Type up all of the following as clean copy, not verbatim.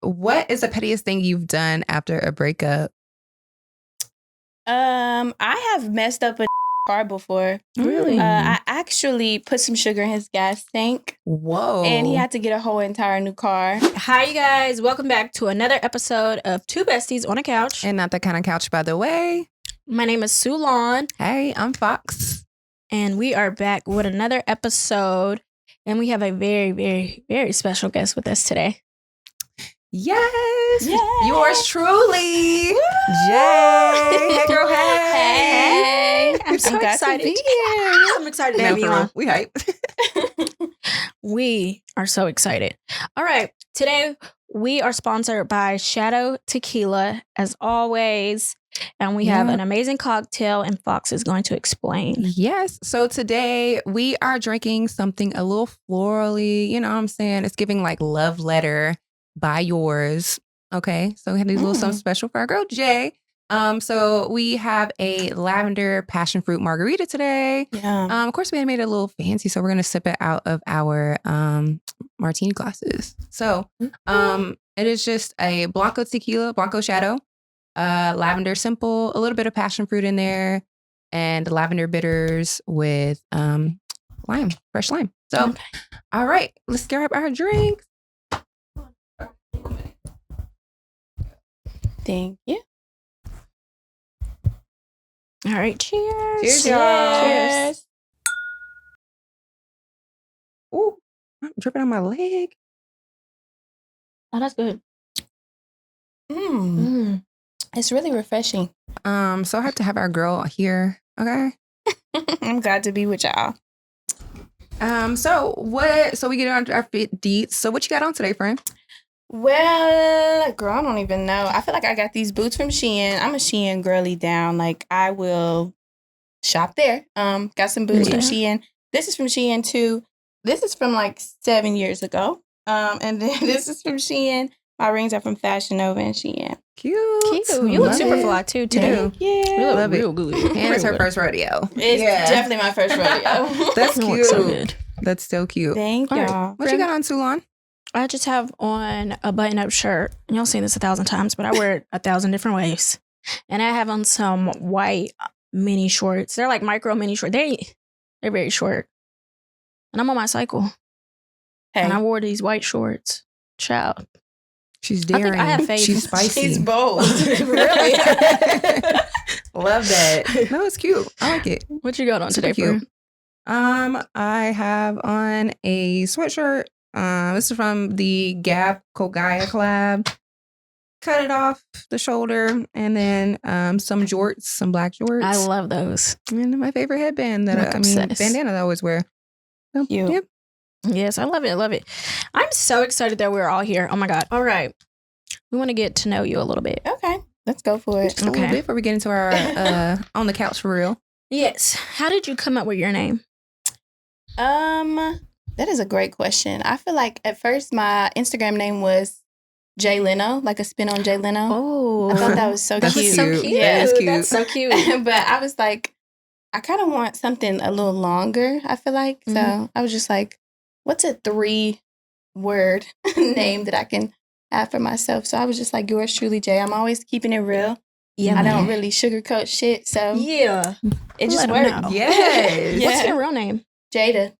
what is the pettiest thing you've done after a breakup? I have messed up a car before. Really? I actually put some sugar in his gas tank. Whoa. And he had to get a whole entire new car. Hi, you guys. Welcome back to another episode of Two Besties on a Couch. And not that kind of couch, by the way. My name is Sulan. Hey, I'm Fox. And we are back with another episode. And we have a very, very, very special guest with us today. Yes. Yay. Yours truly. Jay. Hey, girl. Hey. Hey. I'm so glad to excited. be here. I'm excited to No, have you for real. on. We hype. We are so excited. All right. Today, we are sponsored by Shadow Tequila, as always. And we have an amazing cocktail, and Fox is going to explain. Yes. So today we are drinking something a little florally. You know what I'm saying? It's giving like love letter by yours. Okay. So we have these little something special for our girl, Jay. So we have a lavender passion fruit margarita today. Yeah. Of course, we had made it a little fancy, so we're gonna sip it out of our martini glasses. So it is just a Blanco tequila, Blanco Shadow, lavender simple, a little bit of passion fruit in there, and lavender bitters with lime, fresh lime. So, all right, let's grab our drinks. Thank you. All right. Cheers. Cheers, y'all. Cheers. Ooh, I'm dripping on my leg. Oh, that's good. It's really refreshing. So I have to have our girl here. Okay. I'm glad to be with y'all. So we get on to our deets. So what you got on today, friend? Well, girl, I don't even know. I feel like I got these boots from Shein. I'm a Shein girly down. Like, I will shop there. Got some boots from Shein. This is from Shein too. This is from like 7 years ago. And then this is from Shein. My rings are from Fashion Nova and Shein. Cute. You look super fly too today. Yeah. You look Love it. real good. And it's her first rodeo. It's definitely my first rodeo. That's You cute. look so good. That's so cute. Thank All right. y'all. What you got on, Sulan? I just have on a button-up shirt. Y'all seen this 1,000 times, but I wear it 1,000 different ways. And I have on some white mini shorts. They're like micro mini shorts. They're very short. And I'm on my cycle. Hey. And I wore these white shorts. Child. She's I think daring. I have faith. She's spicy. She's bold. Really? Love that. No, it's cute. I like it. What you got on Super today, cute. friend? I have on a sweatshirt. This is from the Gap Kogaya collab. Cut it off the shoulder, and then some jorts, some black jorts. I love those. And my favorite headband that Obsessed. bandana that I always wear. So, Cute. Yep. Yes, I love it. I love it. I'm so excited that we're all here. Oh my God. All right. We want to get to know you a little bit. Okay. Let's go for it. Just a little bit before we get into our on the couch for real. Yes. How did you come up with your name? That is a great question. I feel like at first my Instagram name was Jay Leno, like a spin on Jay Leno. Oh. I thought that was so That's cute. so cute. Yeah. That's cute. That's so cute. But I was like, I kind of want something a little longer, I feel like. So I was just like, what's a 3-word name that I can have for myself? So I was just like, yours truly, Jay. I'm always keeping it real. Yeah. I don't really sugarcoat shit. So Yeah. it just Let 'em worked. know. Yes. Yeah. What's your real name? Jada.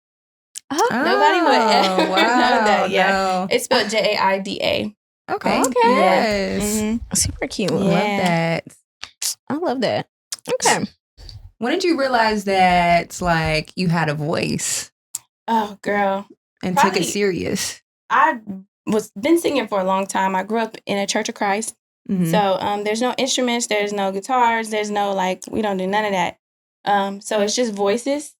Oh. Nobody would ever know that. Yeah. No. It's spelled Jaida. Okay. Okay. Yes. Mm-hmm. Super cute. Yeah. Love that. I love that. Okay. When did you realize that like you had a voice Oh, girl. and Probably- took it serious? I was been singing for a long time. I grew up in a Church of Christ. Mhm. So there's no instruments, there's no guitars, there's no we don't do none of that. So it's just voices.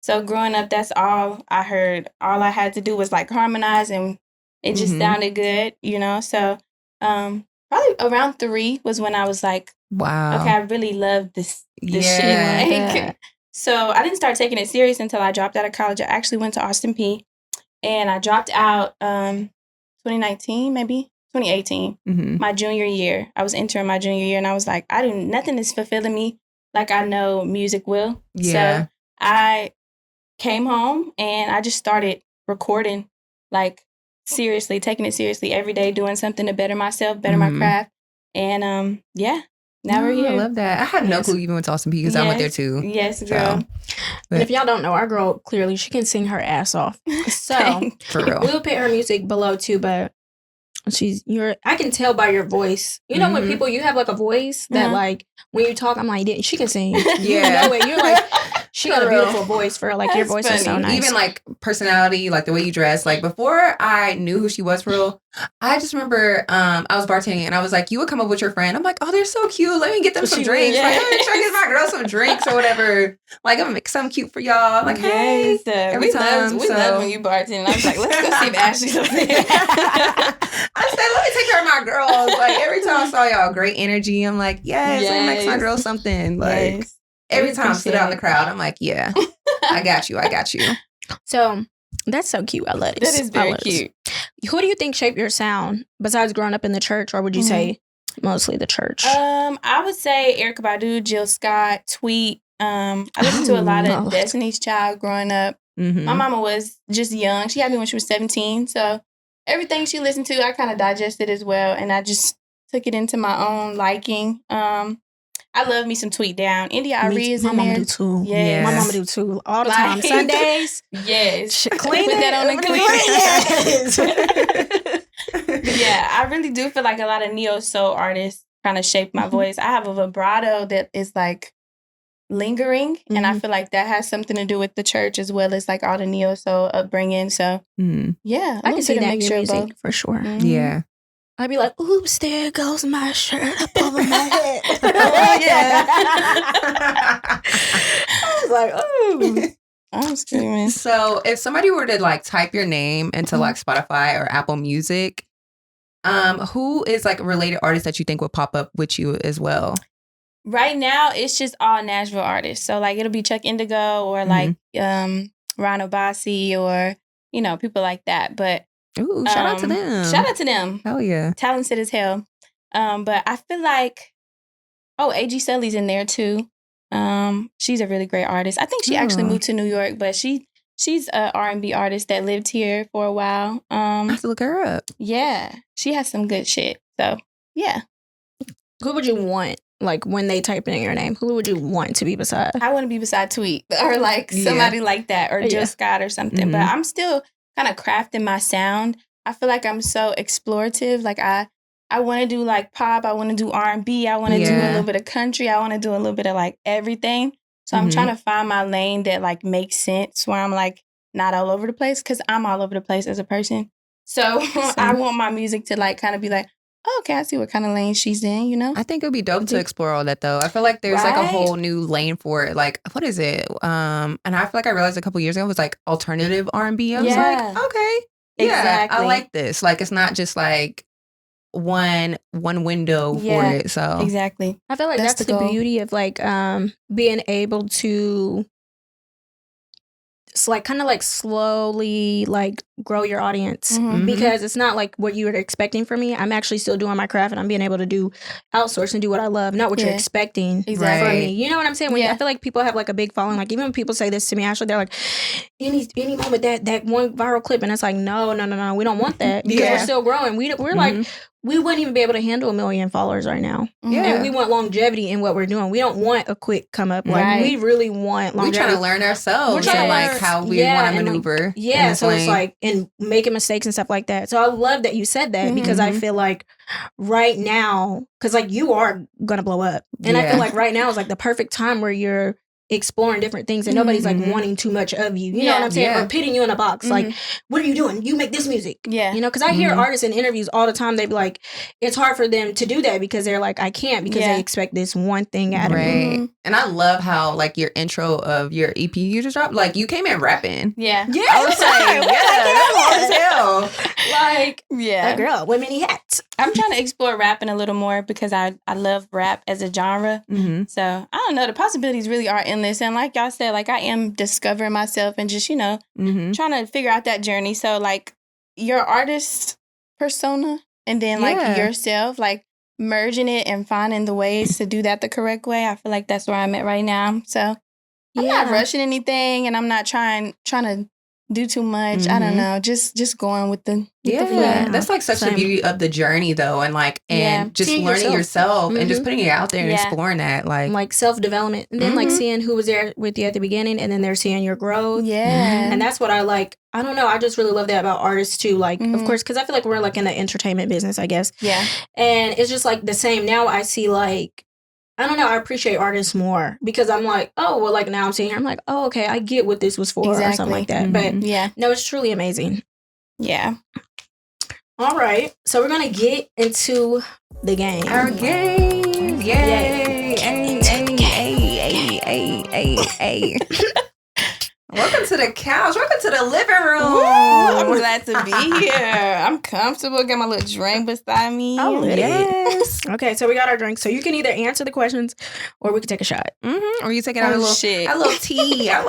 So growing up, that's all I heard. All I had to do was like harmonize, and it just sounded good, you know. So probably around 3 was when I was like, Wow. okay, I really love this Yeah. shit. Like Like, that. so I didn't start taking it serious until I dropped out of college. I actually went to Austin P, and I dropped out 2019, maybe 2018, Mhm. my junior year. I was entering my junior year, and I was like, nothing is fulfilling me like I know music will. Yeah. So I came home and I just started recording like seriously, taking it seriously every day, doing something to better myself, better my craft. And now we're here. I love that. I had no clue you even went to Austin Peay because I went there too. Yes, girl. And if y'all don't know, our girl, clearly, she can sing her ass off. So, for real. We'll put her music below too, but I can tell by your voice. You know when people, you have like a voice that like, when you talk, I'm like, she can sing. Yeah. You know it. You're like, she got a beautiful voice for her. Like, your voice is so nice. Even like personality, like the way you dress. Like before I knew who she was for real, I just remember I was bartending and I was like, you would come up with your friend. I'm like, oh, they're so cute. Let me get them some drinks. Like, let me try to get my girl some drinks or whatever. Like, I'm gonna make something cute for y'all. Like, hey, every time. We love when you bartend. I was like, let's go see if Ashley's up there. I said, let me take care of my girls. Like every time I saw y'all, great energy. I'm like, yes. Let me make my girl something. Like every time I sit out in the crowd, I'm like, yeah, I got you. So that's so cute. I love it. That is very cute. Who do you think shaped your sound besides growing up in the church, or would you say mostly the church? I would say Erykah Badu, Jill Scott, Tweet. I listened to a lot of Destiny's Child growing up. My mama was just young. She had me when she was 17. So everything she listened to, I kind of digested as well. And I just took it into my own liking. I love me some Tweet Down. India Arie is in there. My mama do too. Yes. My mama do too. All the time. Sundays. Yes. Clean Put that on the clean. Yeah, I really do feel like a lot of neo-soul artists kind of shape my voice. I have a vibrato that is like lingering, and I feel like that has something to do with the church as well as like all the neo-soul upbringing. So yeah, I can see that in your music for sure. Yeah. I'd be like, oops, there goes my shirt up over my head. Oh, yeah. I was like, oh. I'm screaming. So if somebody were to like type your name into like Spotify or Apple Music, who is like a related artist that you think would pop up with you as well? Right now, it's just all Nashville artists. So like it'll be Chuck Indigo or like Ron Obasi or, you know, people like that. But ooh, shout out to them. Shout out to them. Hell yeah. Talented as hell. But I feel like, A.G. Sully's in there too. She's a really great artist. I think she actually moved to New York, but she's a R&B artist that lived here for a while. I have to look her up. Yeah. She has some good shit. So, yeah. Who would you want? Like when they type in your name, who would you want to be beside? I want to be beside Tweet or like somebody like that or Jill Scott or something. But I'm still kind of crafting my sound. I feel like I'm so explorative. Like I want to do like pop. I want to do R&B. I want to do a little bit of country. I want to do a little bit of like everything. So I'm trying to find my lane that like makes sense where I'm like not all over the place because I'm all over the place as a person. So I want my music to like kind of be like, oh, okay, I see what kind of lane she's in, you know? I think it would be dope to explore all that though. I feel like there's like a whole new lane for it. Like, what is it? And I feel like I realized a couple years ago it was like alternative R&B. I was like, okay, exactly. I like this. Like, it's not just like one window for it. So exactly. I feel like that's the beauty of like being able to like kind of like slowly like grow your audience because it's not like what you were expecting from me. I'm actually still doing my craft and I'm being able to do outsource and do what I love, not what you're expecting from me. You know what I'm saying? When I feel like people have like a big following, like even when people say this to me, Ashley, they're like, any moment that one viral clip, and it's like, no, we don't want that because we're still growing. We're like, we wouldn't even be able to handle 1 million followers right now. And we want longevity in what we're doing. We don't want a quick come up. Like we really want longevity. We're trying to learn ourselves and like how we want to maneuver. So it's like, and making mistakes and stuff like that. So I love that you said that because I feel like right now, because like you are going to blow up. And I feel like right now is like the perfect time where you're exploring different things and nobody's like wanting too much of you. You know what I'm saying? Or pitting you in a box. Like, what are you doing? You make this music. You know, because I hear artists in interviews all the time. They be like, it's hard for them to do that because they're like, I can't because they expect this one thing out of me. And I love how like your intro of your EP you just dropped, like you came in rapping. Yeah. I was like, hard as hell. Like, a girl with many hats. I'm trying to explore rapping a little more because I love rap as a genre. So I don't know, the possibilities really are endless. And like y'all said, like I am discovering myself and just, you know, trying to figure out that journey. So like your artist persona and then like yourself, like merging it and finding the ways to do that the correct way. I feel like that's where I'm at right now. So I'm not rushing anything and I'm not trying to do too much. I don't know. Just going with the flow. That's like such the beauty of the journey, though, and just Seeing learning yourself and just putting it out there and Yeah. exploring that, like self-development, and then like seeing who was there with you at the beginning, and then they're seeing your growth. And that's what I like. I don't know, I just really love that about artists too, like of course, because I feel like we're like in the entertainment business, I guess. And it's just like the same. Now I see, like, I don't know, I appreciate artists more because I'm like, oh, well, like now I'm sitting here, I'm like, oh, okay, I get what this was for or something like that. But no, it's truly amazing. Yeah. All right, so we're gonna get into the game. Our game. Yay. Hey. Welcome to the couch. Welcome to the living room. I'm glad to be here. I'm comfortable. Got my little drink beside me. Oh, yes. Okay, so we got our drink. So you can either answer the questions or we can take a shot. Or you take it out a little tea. A little tea. A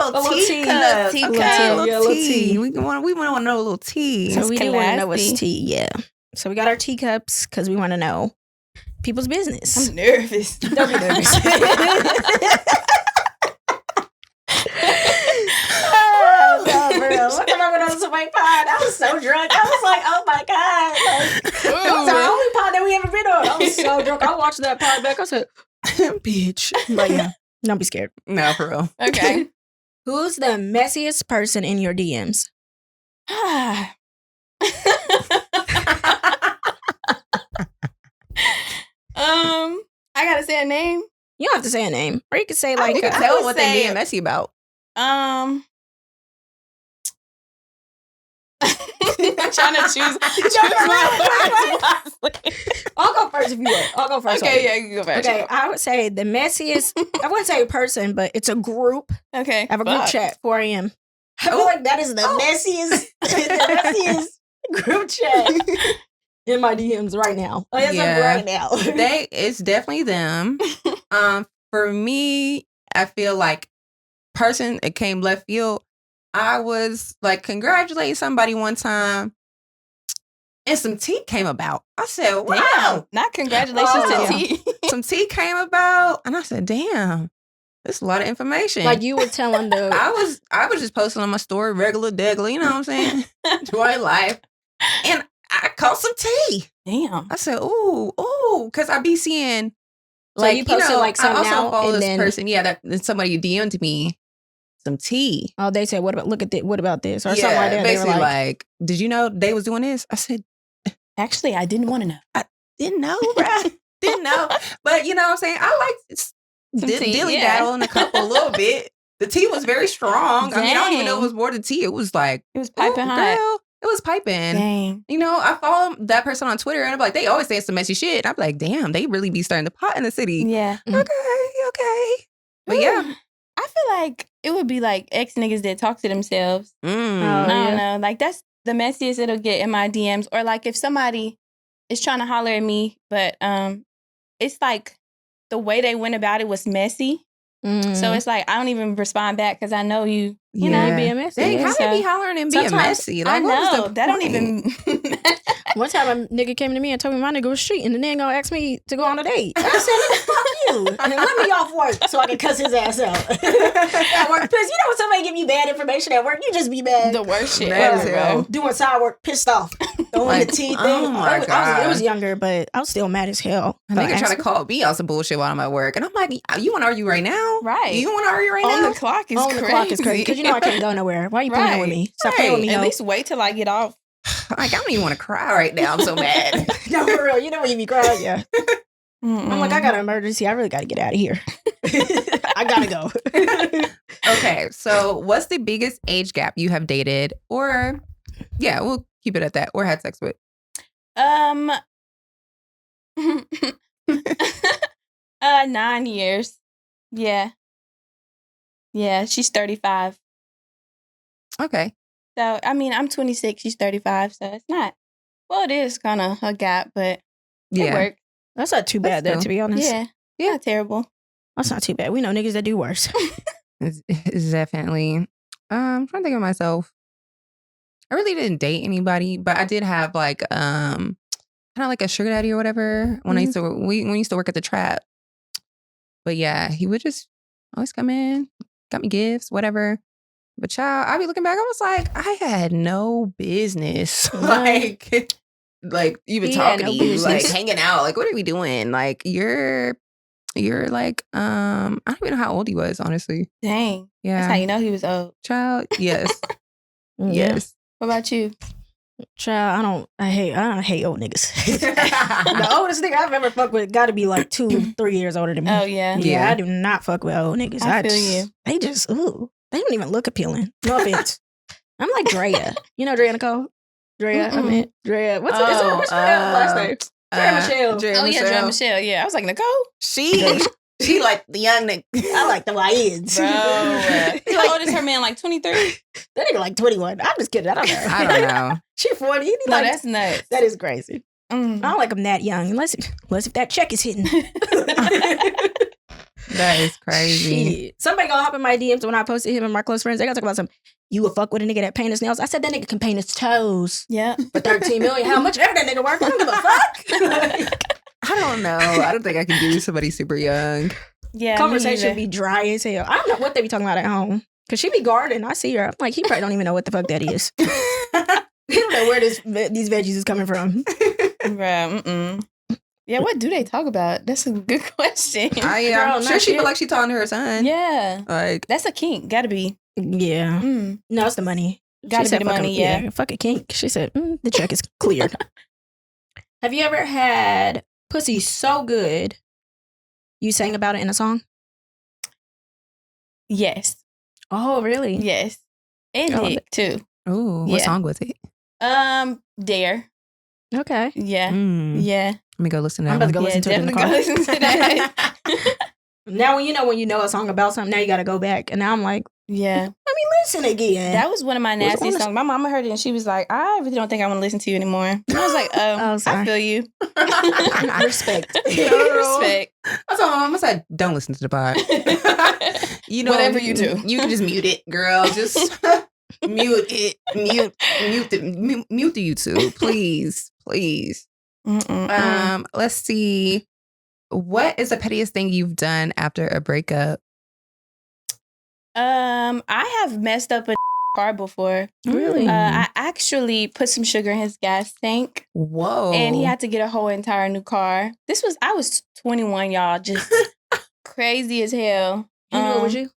little tea. We want to know a little tea. So we do want to know what's tea. Yeah. So we got our teacups because we want to know people's business. I'm nervous. Don't be nervous. One time I went on some white pod. I was so drunk. I was like, oh my God. Like, that was our only pod that we ever been on. I was so drunk. I watched that pod back. I said, bitch. But yeah, don't be scared. No, for real. Okay. Who's the messiest person in your DMs? I gotta say a name. You don't have to say a name. Or you can say like you can tell what they're being messy about. I'm trying to choose my words. I'll go first if you want. I'll go first. Okay, yeah, you can go first. Okay, I would say the messiest, I wouldn't say a person, but it's a group. Okay. I have a group chat, 4 a.m. I feel like that is the messiest group chat in my DMs right now. Right now. It's definitely them. For me, I feel like it came left field. I was like congratulating somebody one time, and some tea came about. I said, "Wow, damn, not congratulations to tea." Some tea came about, and I said, "Damn, that's a lot of information." Like you were telling the, I was just posting on my story, regular degular, you know what I'm saying? Joy life, and I caught some tea. Damn, I said, "Ooh, because I be seeing." Like, so you posted like something I also out follow and this then person. Yeah, that somebody DM'd me some tea. Oh, they said, "What about? Look at this. What about this?" Or something like that. Basically, they were like, "Did you know they was doing this?" I said, "Actually, I didn't want to know. I didn't know, bruh. Didn't know." But you know what I'm saying? I like dilly daddle in a couple a little bit. The tea was very strong. Dang. I mean, I don't even know it was more than tea. It was like piping hot. Girl, it was piping. Dang. You know, I follow that person on Twitter, and I'm like, they always say some messy shit. And I'm like, damn, they really be stirring the pot in the city. Yeah. Okay. But yeah. I feel like it would be like ex niggas that talk to themselves. I don't know. Like that's the messiest it'll get in my DMs. Or like if somebody is trying to holler at me, but it's like the way they went about it was messy. So it's like I don't even respond back because I know you know, being messy. They kind of be hollering and being messy. Like, I know that don't even. One time a nigga came to me and told me my nigga was cheating, and then gonna ask me to go on a date. I said, "Fuck you!" And let me off work so I can cuss his ass out at work. Because you know when somebody give you bad information at work, you just be mad. The worst shit ever, bro. Doing side work, pissed off, throwing the tea thing. Oh my God. It was younger, but I was still mad as hell. A nigga trying to call me out some bullshit while I'm at work, and I'm like, "You want to argue right now? Right? You want to argue right now? On the clock is crazy. Because you know I can't go nowhere. Why are you playing with me? Stop playing with me. At least wait till I get off. Like, I don't even want to cry right now. I'm so mad. No, for real. You know when you be crying, yeah. I'm like, I got an emergency. I really got to get out of here. I got to go. Okay, so what's the biggest age gap you have dated or, yeah, we'll keep it at that, or had sex with? 9 years. Yeah. Yeah, she's 35. Okay. So, I mean, I'm 26, she's 35, so it's not, well, it is kind of a gap, but it worked. That's not too bad, though, to be honest. Yeah. Not terrible. That's not too bad. We know niggas that do worse. It's definitely, I'm trying to think of myself. I really didn't date anybody, but I did have like, kind of like a sugar daddy or whatever when we used to work at the trap. But yeah, he would just always come in, got me gifts, whatever. But child, I be looking back, I was like, I had no business. like even He had talking no to you, like business. hanging out. Like, what are we doing? Like, you're like, I don't even know how old he was, honestly. Dang. Yeah. That's how you know he was old. Child, yes. Yeah. Yes. What about you? Child, I hate old niggas. The oldest nigga I've ever fucked with got to be like 2-3 years older than me. Oh, yeah. Yeah, I do not fuck with old niggas. I feel you. They just, they don't even look appealing. No offense. I'm like Drea. You know Drea Nicole? Drea, I meant Drea. What's her last name? Drea Michelle. Drea Oh, yeah, Michelle. Drea Michelle. Yeah, I was like, Nicole? She like the young nigga. I like the YNs. Bro. How old is her man? Like 23? That nigga like 21. I'm just kidding. I don't know. I don't know. She 40. He No, like, that's nuts. that is crazy. I Mm. don't like him that young, unless if that check is hitting. That is crazy. Shit. Somebody gonna hop in my DMs when I posted him and my close friends. They gonna talk about some. You would fuck with a nigga that paint his nails. I said that nigga can paint his toes Yeah. for 13 million. How much ever that nigga worth? I don't give a fuck. I don't know. I don't think I can do somebody super young. Yeah. Conversation me be dry as hell. I don't know what they be talking about at home. Cause she be gardening. I see her. I'm like, he probably don't even know what the fuck that is. He don't know where these veggies is coming from. Bruh, mm-mm. Yeah, what do they talk about? That's a good question. I'm Girl, sure not she shit. feel like she talking to her son. Yeah. Like, That's a kink. Gotta be. Yeah. Mm. No, it's the money. Gotta She said be the fuck money, a- yeah. Fuck a kink. She said, the check is cleared. Have you ever had pussy so good you sang about it in a song? Yes. Oh, really? Yes. And Oh, dick, too. ooh, what Yeah. song was it? Dare. Okay. Yeah. Mm. Yeah. Let me go listen to I'm that about to one. go listen to it in the definitely car. go listen to that. Now, when you know a song about something, now you got to go back. And now I'm like, Yeah. let me listen again. That was one of my Was it nastiest one of- songs. My mama heard it and she was like, I really don't think I want to listen to you anymore. And I was like, Oh, sorry. I feel you. Respect. Respect. That's all my mama said. Don't listen to the pod. You know, Whatever you do. You can just mute it, girl. Just mute it. Mute the YouTube, please. Let's see. What is the pettiest thing you've done after a breakup? I have messed up a car before. Really? I actually put some sugar in his gas tank. Whoa. And he had to get a whole entire new car. I was 21, y'all. Just crazy as hell. You knew it was you?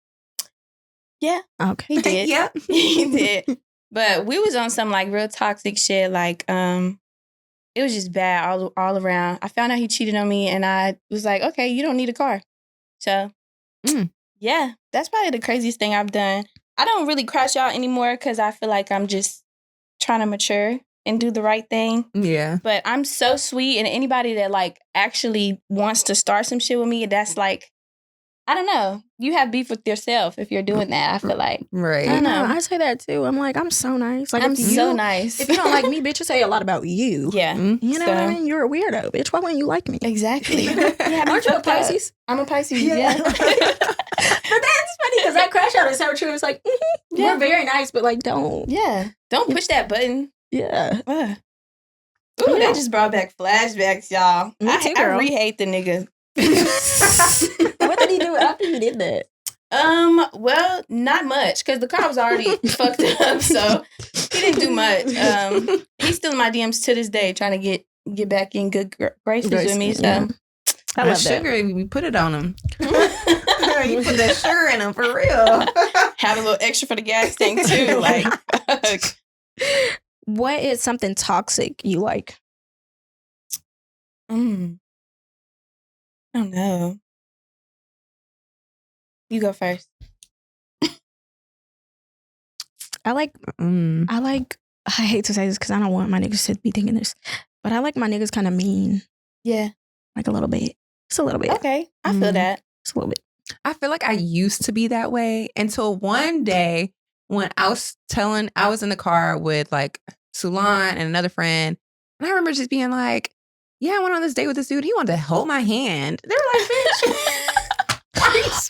Yeah. Okay. He did. Yep. He did. But we was on some like real toxic shit. Like, it was just bad all around. I found out he cheated on me and I was like, okay, you don't need a car. So, yeah, that's probably the craziest thing I've done. I don't really crash out anymore because I feel like I'm just trying to mature and do the right thing. Yeah. But I'm so sweet, and anybody that like actually wants to start some shit with me, that's like, I don't know. You have beef with yourself if you're doing that. I feel like. Right. I know. I say that too. I'm like, I'm so nice. Like, I'm if so you- nice. If you don't like me, bitch, it say a lot about you. Yeah. You know what I mean? You're a weirdo, bitch. Why wouldn't you like me? Exactly. Aren't you a Pisces? I'm a Pisces, yeah. But that's funny because that crash out is so true. It's like, Yeah. we're very nice, but like, don't. Yeah. Don't push that button. Yeah. Ugh. Ooh, that just brought back flashbacks, y'all. Me too, I girl. re-hate the nigga. What did he do after you did that? Well, not much, because the car was already fucked up, so he didn't do much. He's still in my DMs to this day, trying to get back in good graces with me. So Yeah. I love that. sugar, we put it on him. You put that sugar in him for real. have a little extra for the gas tank too. Like, fuck. What is something toxic you like? I don't know. You go first. I hate to say this because I don't want my niggas to be thinking this, but I like my niggas kind of mean. Yeah. Like a little bit. Just a little bit. Okay. I feel that. Just a little bit. I feel like I used to be that way until one day when I was in the car with like Sulan and another friend. And I remember just being like, yeah, I went on this date with this dude. He wanted to hold my hand. They were like, bitch.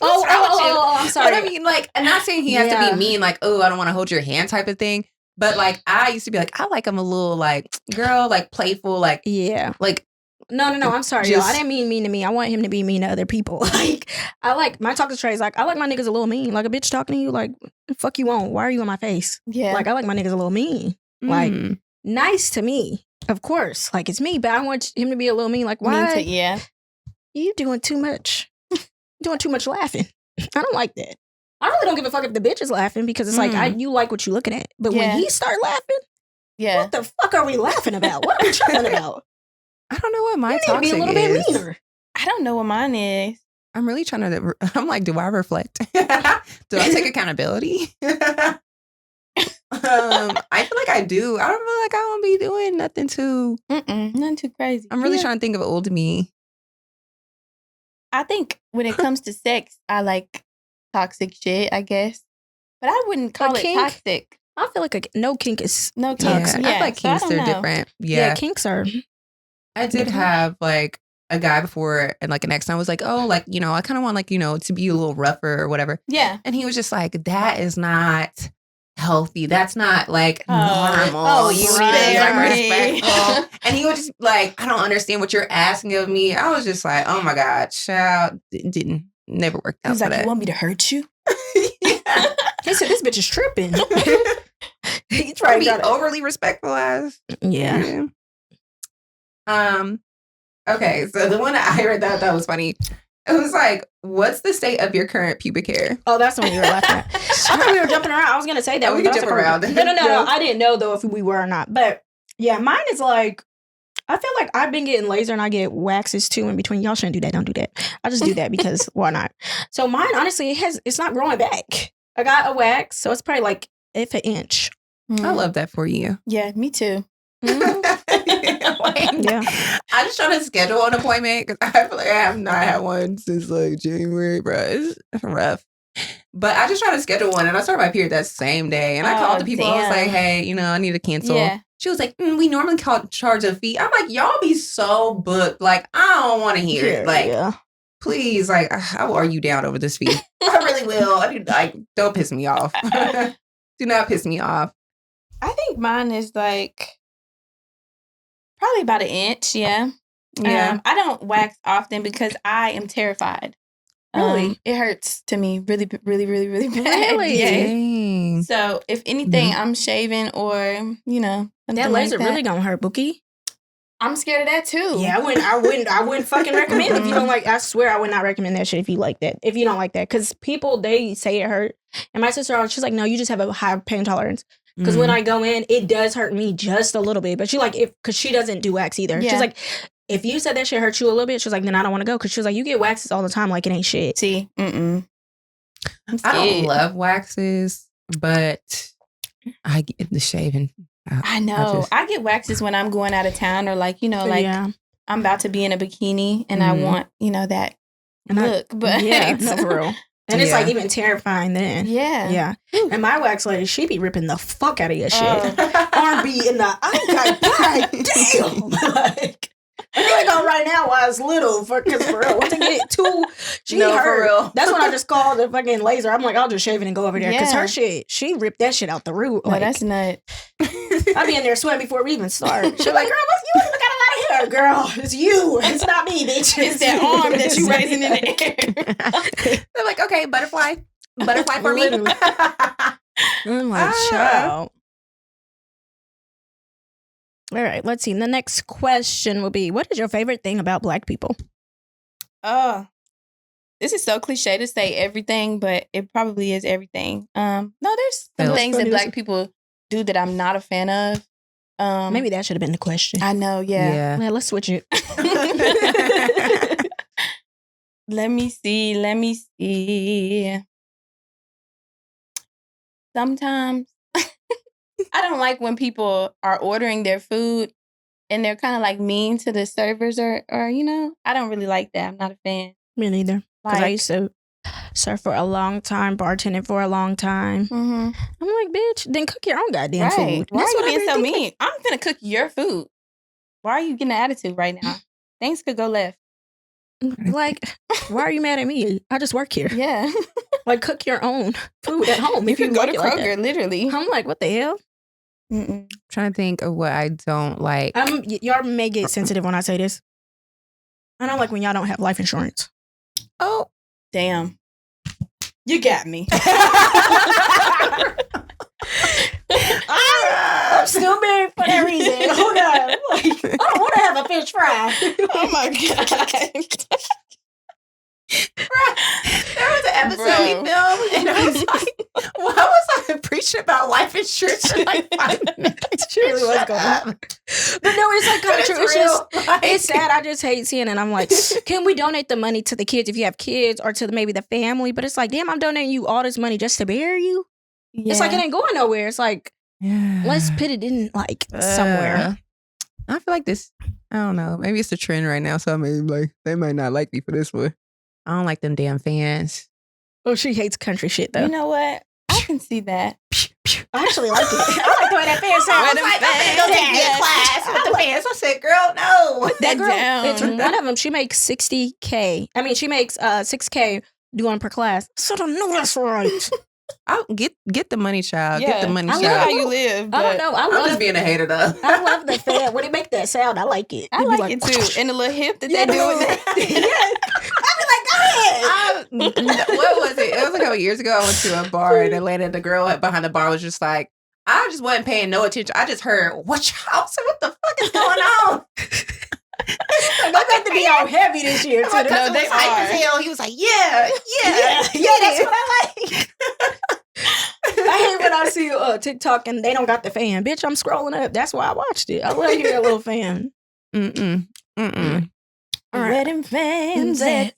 What's wrong with you? I'm sorry. But I mean, like, I'm not saying he has to Yeah. be mean, like, oh, I don't want to hold your hand type of thing. But like, I used to be like, I like him a little like, girl, like playful, like, Yeah. like No. I'm sorry, y'all. I didn't mean to me. I want him to be mean to other people. Like, I like my talking straight. Like, I like my niggas a little mean. Like a bitch talking to you. Like, the fuck you on? Why are you in my face? Yeah. Like, I like my niggas a little mean. Like, nice to me, of course. Like, it's me, but I want him to be a little mean. Like, why? Yeah. You doing too much? Doing too much laughing. I don't like that. I really don't give a fuck if the bitch is laughing because it's like you like what you looking at. But when he start laughing, what the fuck are we laughing about? What are we talking about? I don't know what my you toxic need to be a little bit meaner. I don't know what mine is. I'm really trying to. I'm like, do I reflect? Do I take accountability? I feel like I do. I don't feel like I won't be doing nothing too. Nothing too crazy. I'm really trying to think of old me. I think when it comes to sex, I like toxic shit, I guess. But I wouldn't call it toxic. I feel like no kink is no toxic. Yeah, I feel like kinks are different. Yeah, kinks are. I did have like a guy before and like an ex, and I was like, oh, like, you know, I kind of want like, you know, to be a little rougher or whatever. Yeah. And he was just like, that is not healthy. That's not like normal. You need to be like respectful. And he was just like, I don't understand what you're asking of me. I was just like, oh my God, child, didn't never worked out. He's like, you want me to hurt you? Yeah. He said, this bitch is tripping. He's trying to be overly respectful as. Yeah. Okay, so the one I read that was funny. It was like, what's the state of your current pubic hair? Oh, that's the one you were laughing at. I thought we were jumping around. I was gonna say that. We could jump around. No. I didn't know though if we were or not. But yeah, mine is like, I feel like I've been getting laser and I get waxes too in between. Y'all shouldn't do that. Don't do that. I just do that because why not? So mine, honestly, it's not growing back. I got a wax, so it's probably like an inch. I love that for you. Yeah, me too. Yeah, I'm just trying to schedule an appointment because I feel like I have not had one since like January, bro. It's rough. But I just tried to schedule one, and I started my period that same day. And I called the people. I was like, "Hey, you know, I need to cancel." Yeah. She was like, "We normally charge a fee." I'm like, "Y'all be so booked. Like, I don't want to hear it. Like, please, like, I will argue down over this fee. I really will. I need, like, don't piss me off. Do not piss me off." I think mine is like probably about an inch. Yeah. I don't wax often because I am terrified. Really? It hurts to me really, really, really, really bad. Really? Dang. So if anything, I'm shaving or, you know, that laser really gonna hurt, Bookie. I'm scared of that too. Yeah, I wouldn't fucking recommend if you don't like. I swear, I would not recommend that shit if you like that. If you don't like that, because people they say it hurt, and my sister, she's like, no, you just have a high pain tolerance. Because when I go in, it does hurt me just a little bit. But she like, because she doesn't do wax either. Yeah. She's like, if you said that shit hurt you a little bit, she's like, then I don't want to go. Because she was like, you get waxes all the time, like it ain't shit. See, I don't love waxes, but I get the shaving. I know. I get waxes when I'm going out of town or like, you know, like I'm about to be in a bikini and I want, you know, that look. But no, for real. And it's like even terrifying then. Yeah. And my wax lady, she be ripping the fuck out of your shit. R&B in the, I'm like, God damn. Like, I feel like on right now while it's little, because for real, once I get too, she hurt. For real. That's when I just call the fucking laser. I'm like, I'll just shave it and go over there. Because her shit, she ripped that shit out the root. Like, that's nuts. I be in there sweating before we even start. She's like, girl, what's you? You got a lot of hair, girl. It's you. It's not me, bitch. It's that arm that you raising in the air. They're like, okay, butterfly for me. I'm like, child. All right, let's see. The next question will be, what is your favorite thing about Black people? This is so cliche to say everything, but it probably is everything. No, there's some things that Black people do that I'm not a fan of. Maybe that should have been the question. I know, yeah. Let's switch it. Let me see. Sometimes I don't like when people are ordering their food and they're kind of like mean to the servers or you know, I don't really like that. I'm not a fan. Me neither. Because I used to serve for a long time, bartending for a long time. I'm like, bitch, then cook your own goddamn food. Why are you being so mean? I'm gonna cook your food. Why are you getting an attitude right now? Things could go left. Like, why are you mad at me? I just work here. Yeah. Like, cook your own food at home. You can go to Kroger, literally. I'm like, what the hell? Trying to think of what I don't like. Y'all may get sensitive when I say this. I don't like when y'all don't have life insurance. Oh, Damn. You got me. I'm still married for that reason. Hold on. Like, I don't want to have a fish fry. Oh my God. there was an episode we filmed, and I was like, "Why was I preaching about life insurance for like 5 minutes?" She really was going on. But no, it's like kind of true. It's just, it's sad. I just hate seeing it. I'm like, can we donate the money to the kids if you have kids, or to maybe the family? But it's like, damn, I'm donating you all this money just to bury you. Yeah. It's like it ain't going nowhere. It's like, let's put it in like somewhere. I feel like this. I don't know. Maybe it's the trend right now. So maybe like they might not like me for this one. I don't like them damn fans. Oh, she hates country shit though. You know what? I can see that. I actually like it. I like the way that fan sounds. I was like, I'm gonna go take me a class with the fans. I said, girl, no. That girl, down. it's one of them. She makes $60K. I mean, she makes $6K doing per class. So I don't know that's right. I'll get the money, child. Get the money, I child. know how you live. I don't know. I'm just being a hater, though. I love the fan. When they make that sound, I like it. I It'd be like it too. And the little hip that they do with it. I be like, go ahead. What was it? It was a couple years ago. I went to a bar in Atlanta. The girl behind the bar was just like, I just wasn't paying no attention. I just heard, what y'all say? What the fuck is going on? They got to be all heavy this year too. No, they hype as hell. He was like, yeah, that's what I like. I hate when I see TikTok and they don't got the fan. Bitch, I'm scrolling up. That's why I watched it. I love hearing a little fan. Mm-mm. All right. Where them fans at?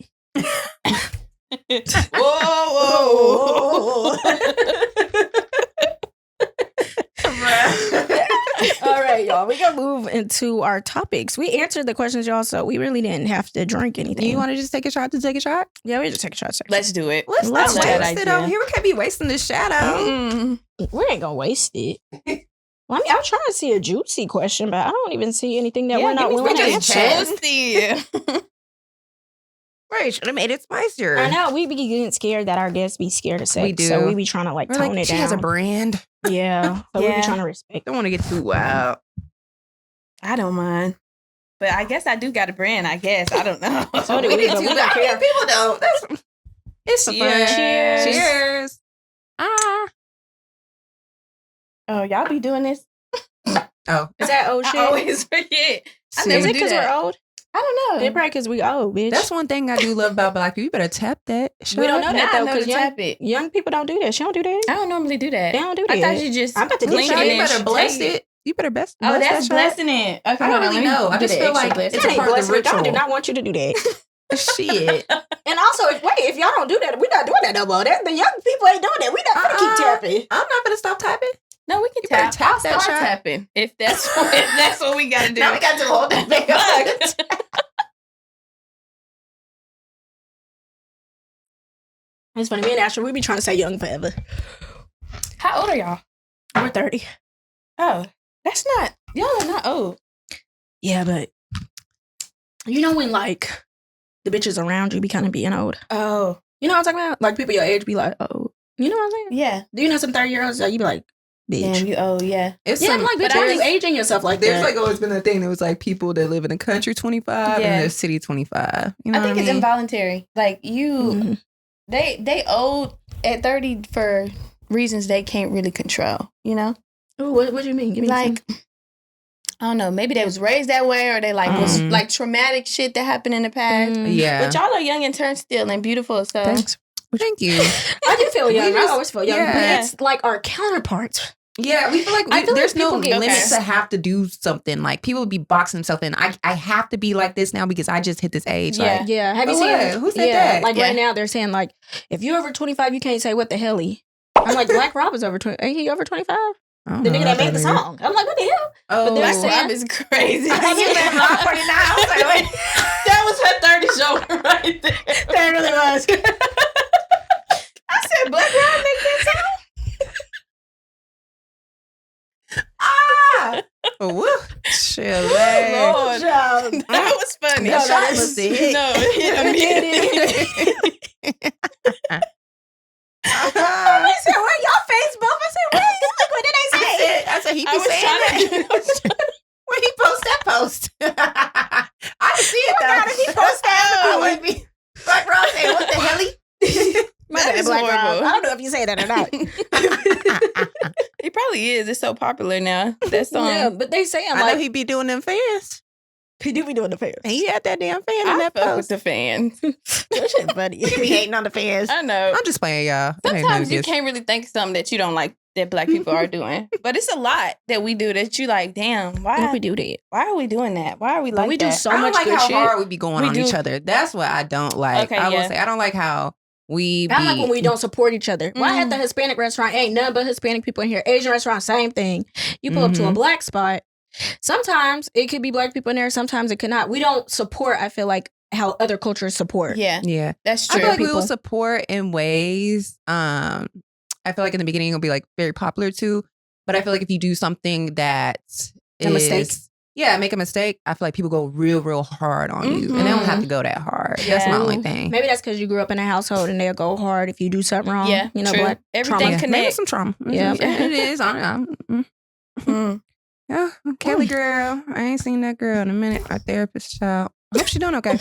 Whoa. All right, y'all. We gonna move into our topics. We answered the questions, y'all, so we really didn't have to drink anything. You want to just take a shot to take a shot? Yeah, we just take a shot. Let's do it. Let's Let's not do it. waste it over here. We can't be wasting this shadow. We ain't gonna waste it. Well, I mean, I'm trying to see a juicy question, but I don't even see anything that we're not willing to answer. Right, should have made it spicier. I know we be getting scared that our guests be scared of sex. We do. So we be trying to like We're tone like, it she down. has a brand. Yeah. So we be trying to respect. Don't want to get too wild. I don't mind. But I guess I do got a brand, I guess. I don't know. So do we, but we don't care. People don't. It's fun. Cheers. Cheers. Ah. Oh, y'all be doing this? Oh. Is that old shit? I always forget. I See? never Is it do because that. we're old? I don't know. It's probably because we old, bitch. That's one thing I do love about black people. You better tap that. We don't know Now that I though, know because to young, tap it. young people don't do that. She don't do that. I don't normally do that. They don't do that. I thought you just I'm about to do blink that. it You and better bless take it. You better bless Oh, that's that shot. blessing it. Okay, I don't really know. I just feel like It's it's a a part of the blessing. I do ritual. not want you to do that. Shit. And also, if y'all don't do that, we're not doing that no more. The young people ain't doing that. We not gonna keep tapping. I'm not gonna stop tapping. No, we can You better tap. tap I'll that start shot. tapping if that's what we gotta do. Now we got to hold that back up. It's funny. Me and Asher, we be trying to say young forever. How old are y'all? We're 30. Oh, that's not. Y'all are not old. Yeah, but you know when like the bitches around you be kind of being old. Oh, You know what I'm talking about? Like people your age be like, oh, you know what I'm saying? yeah. Do you know some 30-year-olds that you be like, bitch? Damn, you old, yeah. It's Yeah, some, I'm like, bitch, but why are there's- you aging yourself like There's that? like always been a thing that was like people that live in the country 25 Yeah. and the city 25. You know I think what it's mean? involuntary. Like you, Mhm. they old at 30 for reasons they can't really control. You know, Ooh, what do you mean? Give me like I don't know. Maybe they was raised that way, or they like was Mm. like traumatic shit that happened in the past. some. Yeah. But y'all are young and turnstile and beautiful. So Thanks. Thank you. I do feel young. We just- I always feel young. yeah. But it's like our counterparts. Yeah, we feel like I feel like there's no people get limits okay. to have to do something. Like people would be boxing themselves in. I have to be like this now because I just hit this age. Yeah. Like, Yeah. Have you Who seen what? Who said that? Like Yeah. right now they're saying like if you're over 25, you can't say what the hell he. I'm like, Black Rob is over 20. Ain't he over 25? I don't The know nigga that about made the nigga. song. I'm like, what the hell? Oh, But they're Black saying- Rob is crazy. I think that's Rob 49. I was like, wait. That was her 30 show right there. That really was. I said Black Rob make that song. Ah! Woo! Chill, man. Lord. Job. That was funny. That shot that's- was it. No, it hit immediately. I said, where y'all face both? I said, where you look? What did they say? I said he be I was saying that. trying to. When he post that post. I didn't see it though. he post that, I would be Black Ross saying, "What the hell?" My That bad, is Black Ross. horrible. I don't know if you say that or not. He probably is. It's so popular now. That song. Yeah, but they say I'm I know like he be doing them fans. he do be doing the fans. And he had that damn fan in I that fuck with post. the fans. That shit funny. He be hating on the fans. I know. I'm just playing, y'all. It ain't Sometimes no you good. can't really think of something that you don't like that Black people are doing. But it's a lot that we do that you like, damn, Why why we do that? why are we doing that? Why are we But like we do that? so I don't much like good how shit. hard we be going We on do. each other. That's what I don't like. Okay, I will yeah. say I don't like how we be. I like when we don't support each other. Why at Mhm. the Hispanic restaurant ain't none but Hispanic people in here? Asian restaurant, same thing. You pull up to a Mhm. black spot. Sometimes it could be black people in there. Sometimes it could not. We don't support. I feel like how other cultures support. Yeah, Yeah. that's I true. feel like we people. will support in ways. I feel like in the beginning it'll be like very popular too. But I feel like if you do something that A mistake. is- yeah, make a mistake, I feel like people go real hard on you. And they don't have to go that hard. That's my Yeah. only thing. Maybe that's because you grew up in a household and they'll go hard if you do something wrong. Yeah, You know, true. black Everything trauma. Yeah, maybe connect. some trauma. Yeah. It is. Mm. Yeah, Kelly girl. I ain't seen that girl in a minute. Our therapist child. I hope she doing okay.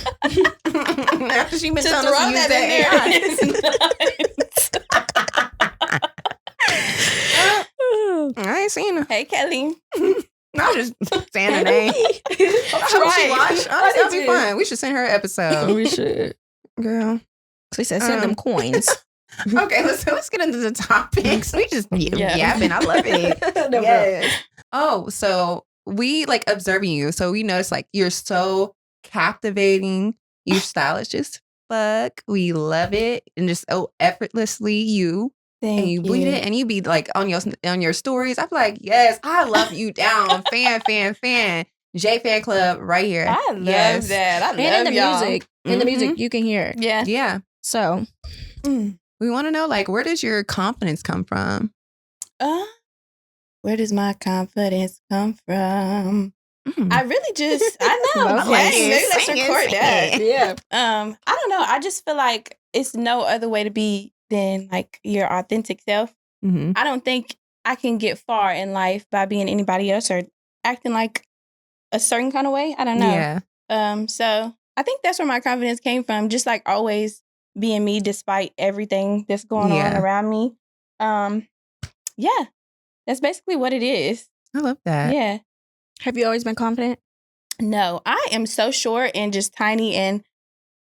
After she been To telling throw us to use that in that there. AI. I ain't seen her. Hey, Kelly. No, I'm just saying her name. I hope she Right. watch. I That'll did be too. fun. We should send her an episode. we should. Girl. She said, send them coins. Okay, let's get into the topics. We just Yeah. yapping. I love it. No, Yes. Oh, so we like observing you. So we noticed like you're so captivating. Your style is just fuck. We love it. And just so effortlessly you. Thank And you bleed it and you be like on your stories. I'm like, yes, I love you down. Fan. J fan club right here. I love Yes. that. I love And in the y'all. music. In the music, you can hear it. Yeah. Yeah. So, Mm. We want to know like where does your confidence come from? Where does my confidence come from? Mm. I really just, I know. Love Dang, it. maybe let's Sing it, record sing that. it. yeah. I don't know. I just feel like it's no other way to be than like your authentic self. Mhm. I don't think I can get far in life by being anybody else or acting like a certain kind of way. I don't know. Yeah. So I think that's where my confidence came from. Just like always being me despite everything that's going on Yeah. around me. Yeah, that's basically what it is. I love that. Yeah. Have you always been confident? No, I am so short and just tiny, and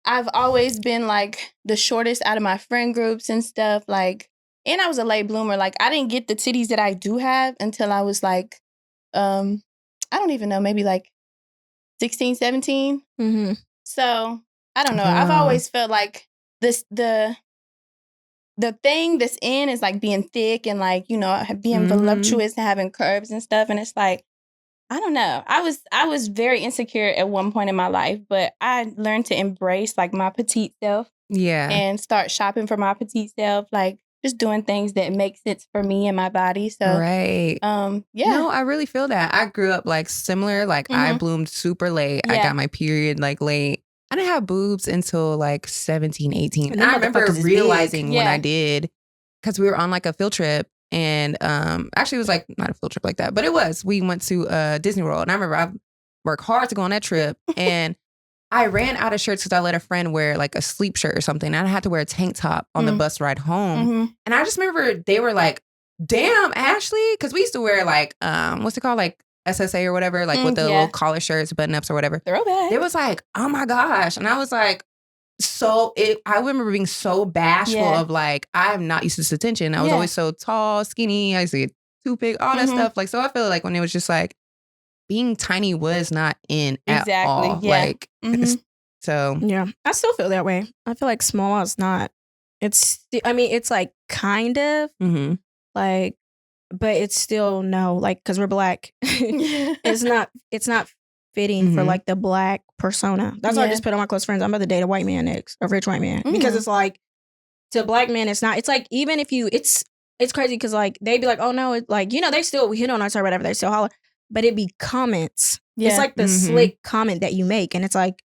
I've always been like the shortest out of my friend groups and stuff. Like, and I was a late bloomer. Like, I didn't get the titties that I do have until I was like, I don't even know, maybe like 16, 17. Mm-hmm. So I don't know. I've always felt like the thing that's in is like being thick and like, you know, being Mhm. voluptuous and having curves and stuff. And it's like, I don't know. I was very insecure at one point in my life, but I learned to embrace like my petite self Yeah. and start shopping for my petite self, like just doing things that make sense for me and my body. So, Right. yeah. No, I really feel that. I grew up like similar. Like I Mhm. bloomed super late. I Yeah. got my period like late. I didn't have boobs until like 17, 18. And And them I remember motherfuckers is realizing big. when Yeah. I did, because we were on like a field trip. And actually it was like not a field trip like that, but it was. We went to Disney World. And I remember I worked hard to go on that trip. And I ran out of shirts because I let a friend wear like a sleep shirt or something. And I had to wear a tank top on the bus ride home. Mhm. And I just remember they were like, damn, Ashley. Because we used to wear like, what's it called? Like SSA or whatever, like with the Yeah. little collar shirts, button ups or whatever. Throwback. It was like, oh my gosh. And I was like, I remember being so bashful Yeah. of like, I'm not used to this attention. I was Yeah. always so tall, skinny. I used to get too big, all that Mhm. stuff. Like, so I feel like when it was just like, being tiny was not in at Exactly, all. yeah. Like, Mhm. so. Yeah. I still feel that way. I feel like small is not. I mean, it's like kind of Mm-hmm. like, but it's still no, like, because we're black. it's not fitting for Mhm. like the black persona. That's why I Yeah. just put on my close friends. I'm about to date a white man next, a rich white man, because Mm. it's like to a black man, it's not. It's like even if you, it's crazy because like they'd be like, oh no, it's like, you know, they still hit on us or whatever, they still holler, but it be comments. Yeah. It's like the Mhm. slick comment that you make, and it's like,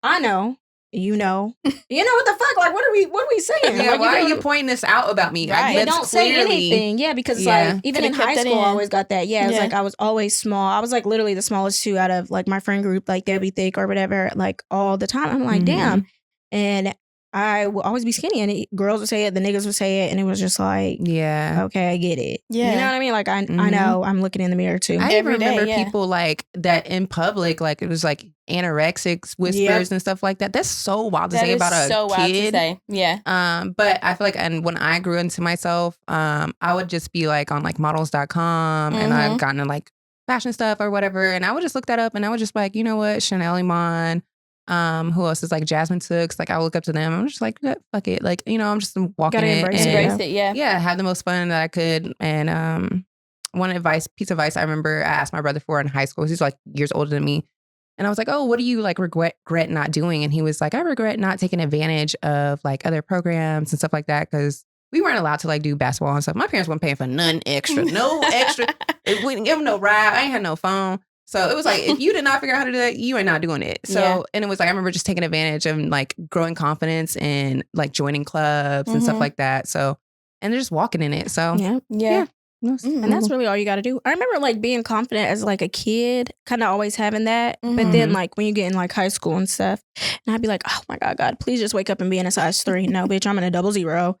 I know you know what the fuck? Like, what are we saying? Yeah, like, why are you pointing this out about me? Right. They That's don't say clearly- anything. Yeah, because Yeah. like even Could've in high kept that school, I in. always got that. Yeah, it was Yeah. like I was always small. I was like literally the smallest two out of like my friend group. Like they'd be thick or whatever. Like all the time. I'm like, Mhm. damn. And I would always be skinny, and girls would say it, the niggas would say it, and it was just like, Yeah. okay, I get it. Yeah. You know what I mean? Like I Mhm. know I'm looking in the mirror too. I Every even day, remember yeah. people like that in public, like it was like anorexics whispers Yep. and stuff like that. That's so wild to That say is about a so wild to kid. say. Yeah. But I feel like, and when I grew into myself, I would just be like on like models.com and I've Mhm. gotten to like fashion stuff or whatever. And I would just look that up and I would just be like, you know what, Chanel Iman, who else is like Jasmine Tooks? Like I would look up to them. I'm just like, yeah, fuck it. Like, you know, I'm just walking Gotta it. embrace it, and- Embrace it. Yeah. yeah, have the most fun that I could. And one piece of advice I remember I asked my brother for in high school. He's like years older than me. And I was like, oh, what do you like regret not doing? And he was like, I regret not taking advantage of like other programs and stuff like that because we weren't allowed to like do basketball and stuff. My parents weren't paying for none extra, no extra. We didn't give them no ride. I ain't had no phone. So it was like, if you did not figure out how to do that, you are not doing it. So, Yeah. and it was like, I remember just taking advantage of like growing confidence and like joining clubs and stuff Mhm. like that. So, and just walking in it. So, Yeah. Yeah. Mhm. And that's really all you got to do. I remember like being confident as like a kid, kind of always having that. But then Mhm. like when you get in like high school and stuff, and I'd be like, oh my God, please just wake up and be in a size 3. No, bitch, I'm in a 00.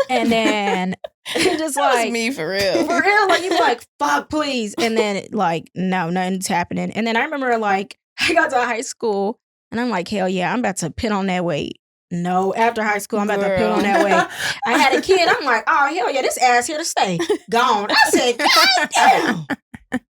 And then just That was like, me for real. for real, like you'd be like, fuck, please. And then like, no, nothing's happening. And then I remember like I got to high school and I'm like, hell yeah, I'm about to put on that weight. No, after high school, I'm about to put on that weight. I had a kid. I'm like, oh, hell yeah, this ass here to stay. Gone. I said, God damn.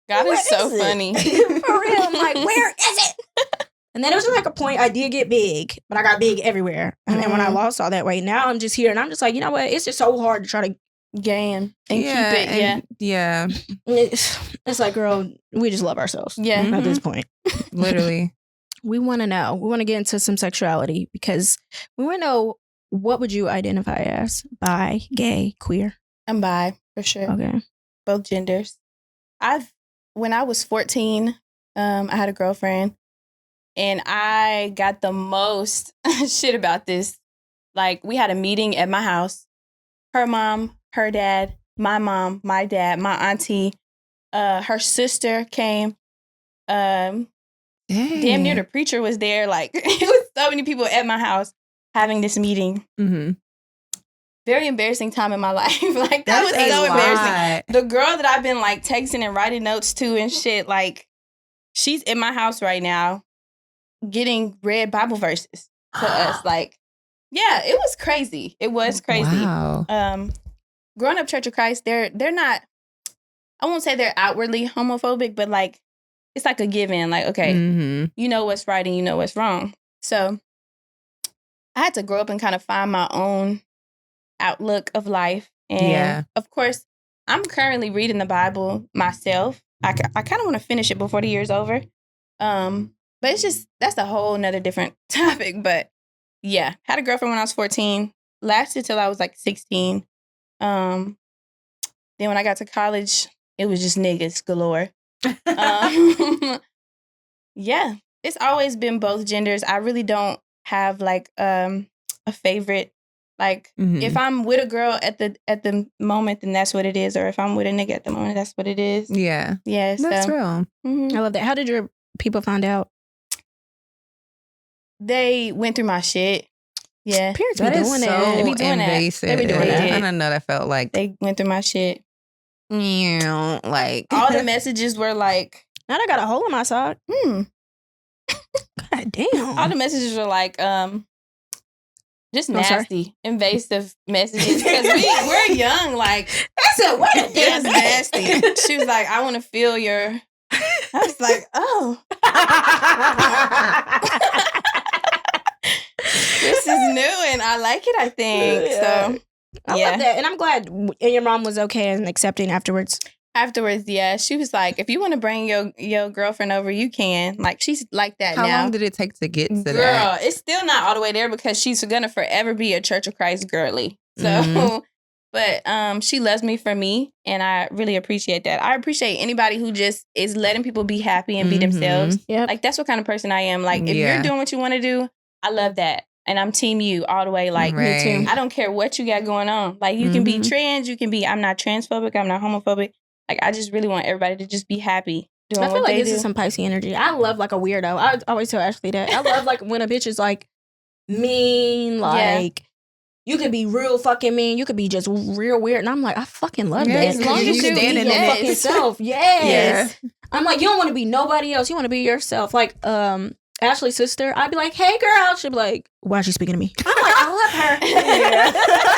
God Where is so is it? funny. For real. I'm like, where is it? And then it was just like a point I did get big, but I got big everywhere. And then when I Mhm. lost all that weight, now I'm just here and I'm just like, you know what? It's just so hard to try to. Gain and keep it. Yeah. Yeah. It's like, girl, we just love ourselves Yeah. Mhm. at this point. Literally. We want to know. We want to get into some sexuality because we want to know, what would you identify as? Bi, gay, queer? I'm bi for sure. Okay. Both genders. When I was 14, I had a girlfriend and I got the most shit about this. Like we had a meeting at my house. Her mom, her dad, my mom, my dad, my auntie, her sister came. Damn near the preacher was there. Like it was so many people at my house having this meeting. Mm-hmm. Very embarrassing time in my life. Like that was so embarrassing. The girl that I've been like texting and writing notes to and shit, like she's in my house right now getting read Bible verses to us. Like, yeah, it was crazy. It was crazy. Wow. Growing up Church of Christ, they're not, I won't say they're outwardly homophobic, but like it's like a given. Like, okay, Mm-hmm. you know what's right and you know what's wrong. So I had to grow up and kind of find my own outlook of life. And Yeah. of course, I'm currently reading the Bible myself. I kind of want to finish it before the year's over. But it's just, that's a whole nother different topic. But yeah, had a girlfriend when I was 14, lasted till I was like 16. Then when I got to college, it was just niggas galore. Yeah, it's always been both genders. I really don't have like a favorite. Like Mhm. if I'm with a girl at the moment, then that's what it is. Or if I'm with a nigga at the moment, that's what it is. Yeah. Yeah, That's so real. mhm. I love that. How did your people find out? They went through my shit. Yeah, Parents That be is doing so that. They be doing that. invasive. They be doing that. I don't know. That felt like, they went through my shit. like All the messages were like, Now I got a hole in my sock. God damn. all the messages were like, just Oh, sorry. nasty, invasive messages. Because we're young, like, That's it. What a it was nasty. She was like, I want to feel your. I was like, oh, this is new and I like it, I think. Yeah. So, I yeah. love that. And I'm glad your mom was okay and accepting afterwards. Afterwards, yeah, she was like, if you want to bring your girlfriend over, you can. Like, she's like that how now. long did it take to get to Girl, that? it's still not all the way there because she's gonna forever be a Church of Christ girly. So, Mhm. but she loves me for me, and I really appreciate that. I appreciate anybody who just is letting people be happy and be Mhm. themselves. Yep. Like that's what kind of person I am. Like if Yeah. you're doing what you want to do, I love that. And I'm team you all the way. Like, Me too. I don't care what you got going on. Like, you can be trans, you can be, I'm not transphobic, I'm not homophobic. Like, I just really want everybody to just be happy doing I feel what like they this do. is some Pisces energy. I love like a weirdo. I always tell Ashley that. I love like when a bitch is like mean, like you could be real fucking mean. You could be just real weird. And I'm like, I fucking love that. Yes, As long as you standing be in your it. fucking self. Yes. I'm like, you don't want to be nobody else. You want to be yourself. Like, Ashley's sister, I'd be like, hey girl. She'd be like, why is she speaking to me? I'm like, I love her.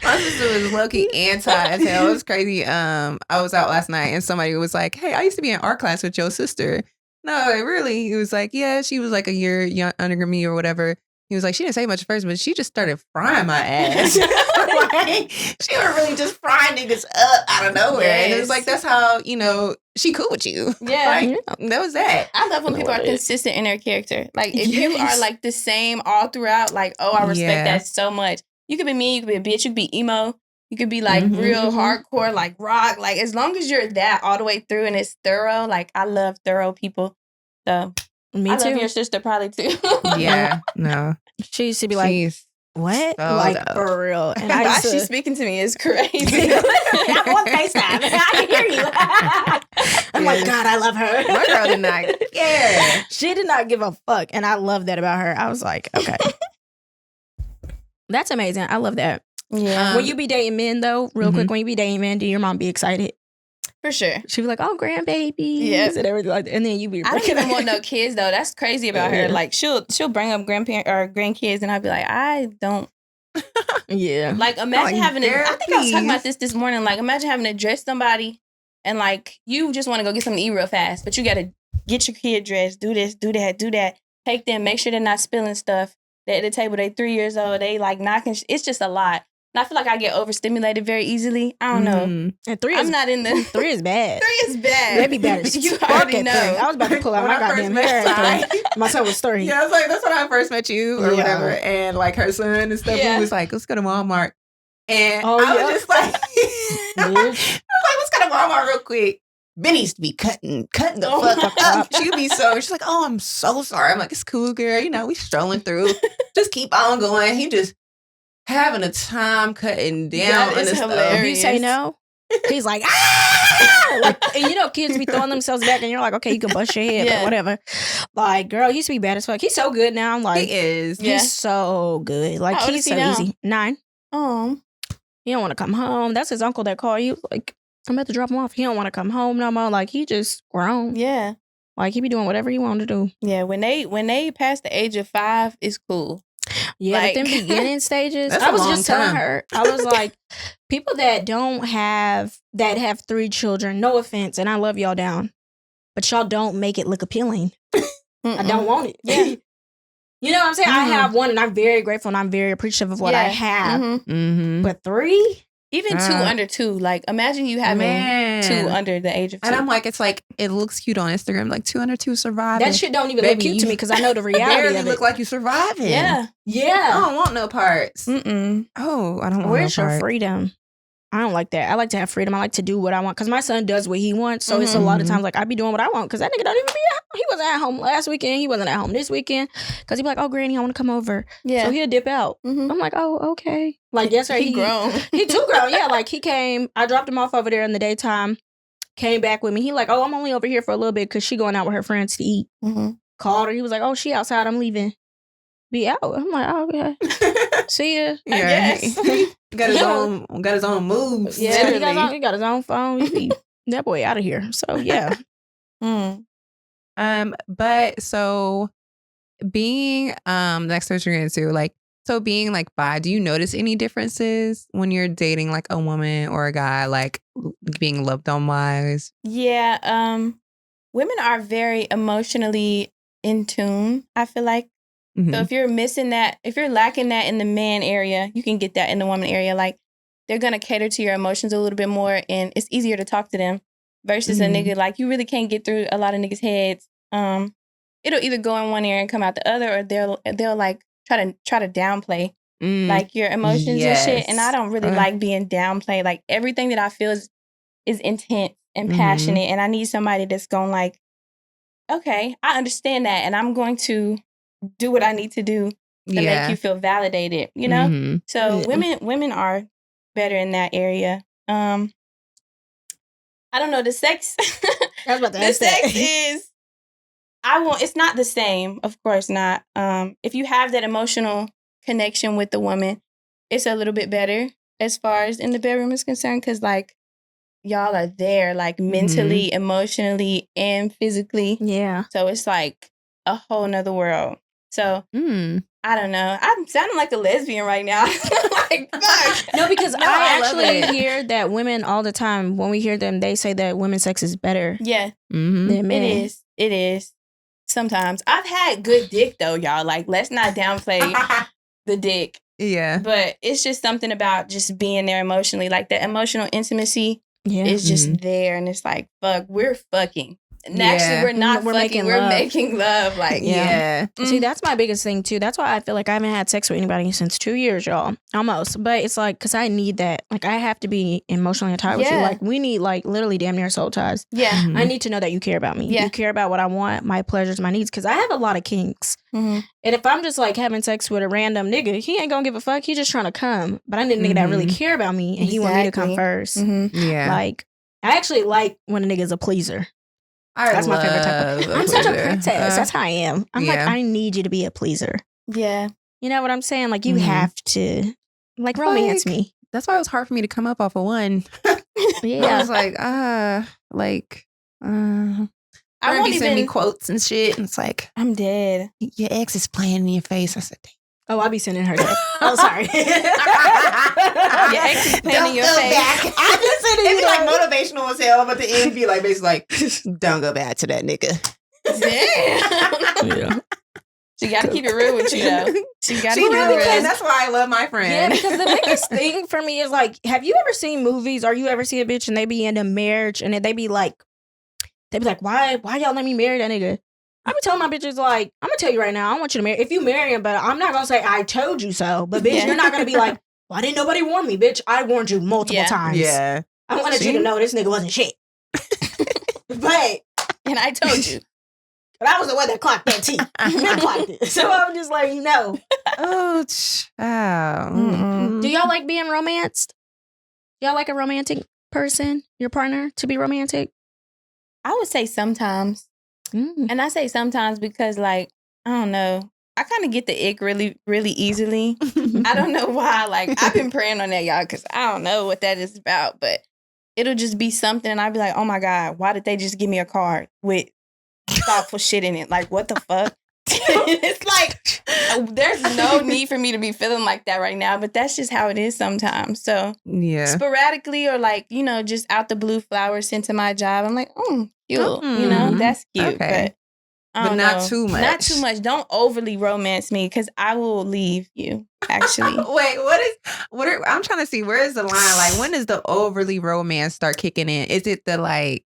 My sister was low-key anti as hell. It was crazy. I was out last night and somebody was like, hey, I used to be in art class with your sister. No, really. He was like, yeah, she was like a year under me or whatever. He was like, she didn't say much at first, but she just started frying my ass. Like, she was really just frying niggas up out of nowhere. And it was like, that's how, she cool with you. Yeah. Like, that was that. I love when people are consistent in their character. Like, if you are like the same all throughout, like, oh, I respect that so much. You could be mean, you could be a bitch, you could be emo, you could be like real hardcore, like rock. Like, as long as you're that all the way through and it's thorough, like, I love thorough people. So, Me too. Love your sister probably too. Yeah, no. She used to be like, what? So like, dope. for real. And Why I she's speaking to me is crazy. I'm on FaceTime. I can hear you. I'm like, God, I love her. My girl did not care. She did not give a fuck. And I love that about her. I was like, okay. That's amazing. I love that. Yeah. When you be dating men, though, real quick, when you be dating men, do your mom be excited? For sure. She'd be like, oh, grandbabies. Yep. And everything like that. And then you be I don't even want no kids though. That's crazy about her. Like she'll bring up grandparents or grandkids and I'll be like, I don't. Yeah. Like imagine having to, I think I was talking please. about this morning. Like imagine having to dress somebody and like you just want to go get something to eat real fast, but you got to get your kid dressed, do this, do that. Take them, make sure they're not spilling stuff. They're at the table, they 3 years old, they like knocking. It's just a lot. And I feel like I get overstimulated very easily. I don't know. And I'm not in the... 3 is bad. 3 is bad. They be bad as You fuck already at know. 3. I was about to pull out When my I first goddamn met hair at Ty. 3. My son was 3. Yeah, I was like, that's when I first met you or Yeah. whatever. And like her son and stuff, Yeah. he was like, let's go to Walmart. And Oh, I yeah. was just like, I was Bitch. like, let's go to Walmart real quick. Benny used to be cutting the Oh fuck my up. She'd be she's like, oh, I'm so sorry. I'm like, it's cool, girl. We strolling through. Just keep on going. He just having a time cutting down That on is the stuff. hilarious. You say no? He's like, ah! Like, and kids be throwing themselves back and you're like, okay, you can bust your head, Yeah. but whatever. Like, girl, he used to be bad as fuck. He's so good now. I'm like, He is. Yeah. he's so good. Like, How old he's is he so now? easy. 9. Oh. He don't want to come home. That's his uncle that called you. Like, I'm about to drop him off. He don't want to come home no more. Like, he just grown. Yeah. Like, he be doing whatever he want to do. Yeah. When they pass the age of 5, it's cool. Yeah, Like- but them beginning stages, That's I a was long just telling time. her, I was like, people that have 3 children, no offense, and I love y'all down, but y'all don't make it look appealing. I don't want it. Yeah. You know what I'm saying? I Mhm. have one and I'm very grateful and I'm very appreciative of what I Yeah. have. Mhm. Mm-hmm. But 3? Even 2 under 2. Like imagine you having 2 under the age of 2. And I'm like, it's like, it looks cute on Instagram, like 2 under 2 surviving. That shit don't even look Baby, cute to you me because I know the reality barely of it. look like you surviving. yeah. I Yeah. don't want no parts. Mm-mm. Oh, I don't want Where's no your parts. freedom? I don't like that. I like to have freedom. I like to do what I want because my son does what he wants. So it's a Mhm. lot of times like I be doing what I want because that nigga don't even be at home. He wasn't at home last weekend. He wasn't at home this weekend because he be like, oh, Granny, I want to come over. Yeah. So he'll dip out. Mhm. I'm like, oh, okay. Like yesterday, He grown. He too grown. Yeah, like he came. I dropped him off over there in the daytime. Came back with me. He like, oh, I'm only over here for a little bit because she going out with her friends to eat. Mhm. Called her. He was like, oh, she outside. I'm leaving. Be out. I'm like, oh, okay. See ya. Yeah, guess. he got his own moves. Yeah, he Literally. got his own phone. He be that boy out of here. So yeah. Mm. But so being the next question we're gonna do, like, so being like bi, do you notice any differences when you're dating like a woman or a guy, like being loved on wise? Yeah. Women are very emotionally in tune, I feel like. Mhm. So if you're missing that, if you're lacking that in the man area, you can get that in the woman area. Like they're gonna cater to your emotions a little bit more, and it's easier to talk to them versus a Mhm. nigga. Like you really can't get through a lot of niggas' heads. It'll either go in one ear and come out the other, or they'll like try to downplay Mm. like your emotions and shit. And I Yes. don't really like being downplayed. Like everything that I feel is intense and Mhm. passionate, and I need somebody that's going like, okay, I understand that, and I'm going to do what I need to do to make you feel validated, you know? Mhm. So women are better in that area. I don't know, the sex I was about to the ask that. sex is it's not the same, of course not. If you have that emotional connection with the woman, it's a little bit better as far as in the bedroom is concerned, because like y'all are there like mentally, emotionally, and physically. Yeah. So it's like a whole nother world. So I don't know. I'm sounding like a lesbian right now. Like, fuck. No, because No, I I love actually it. hear that women all the time, when we hear them, they say that women's sex is better Yeah, than men. it is. It is. Sometimes. I've had good dick though, y'all. Like, let's not downplay the dick. Yeah. But it's just something about just being there emotionally. Like, the emotional intimacy Yeah. is just there. And it's like, fuck, we're fucking. And Yeah. actually, we're not We're fucking. making We're love. making love. Like, Yeah. See, that's my biggest thing too. That's why I feel like I haven't had sex with anybody since 2 years, y'all. Almost. But it's like, because I need that. Like, I have to be emotionally tied with you. Yeah. Like, we need like literally damn near soul ties. Yeah. Mhm. I need to know that you care about me. Yeah. You care about what I want, my pleasures, my needs. Because I have a lot of kinks. Mhm. And if I'm just like having sex with a random nigga, he ain't gonna give a fuck. He just trying to come. But I need a nigga that really care about me and he want me to come first. Mhm. Yeah. Like, I actually like when a nigga's a pleaser. That's my favorite type of. love I'm such a pleaser. princess. That's how I am. I'm like, yeah. I need you to be a pleaser. Yeah. You know what I'm saying? Like, you Mhm. have to, like, romance me. That's why it was hard for me to come up off of one. I Yeah. was like, I I won't be sending me even. quotes and shit. And it's like, I'm dead. your ex is playing in your face. I said, Oh, I'll be sending her that. Oh, sorry. Your ex is playing in your face. I just said It'd be like motivational as hell, but the end be like basically like, don't go back to that nigga. Damn. Yeah. She got to keep it real with you, though. She got to She keep it really real. can. That's why I love my Yeah, friend. because the biggest thing for me is like, have you ever seen movies or you ever see a bitch and they be in a marriage and then they be like, why y'all let me marry that nigga? I be telling my bitches, like, I'm gonna tell you right now, I don't want you to marry. If you marry him, but I'm not gonna say I told you so. But bitch, Yeah. you're not gonna be like, why didn't nobody warn me, bitch? I warned you multiple Yeah. times. Yeah. I wanted you See? to know this nigga wasn't shit. but And I told you. I was the one that clocked that T. I clocked it. So I'm just like, no. Oh, child. Do y'all like being romanced? Y'all like a romantic person, your partner, to be romantic? I would say sometimes. And I say sometimes because, like, I don't know. I kind of get the ick really, really easily. I don't know why. Like, I've been praying on that, y'all, because I don't know what that is about. But it'll just be something, and I'll be like, oh, my God, why did they just give me a card with thoughtful shit in it? Like, what the fuck? It's like, there's no need for me to be feeling like that right now, but that's just how it is sometimes. So, Yeah. sporadically or, like, you know, just out the blue, flowers sent to my job, I'm like, cute. You know, Mm. that's cute. Okay. But But not know. too much. Not too much. Don't overly romance me because I will leave you, actually. Wait, I'm trying to see, where is the line? Like, when does the overly romance start kicking in? Is it the like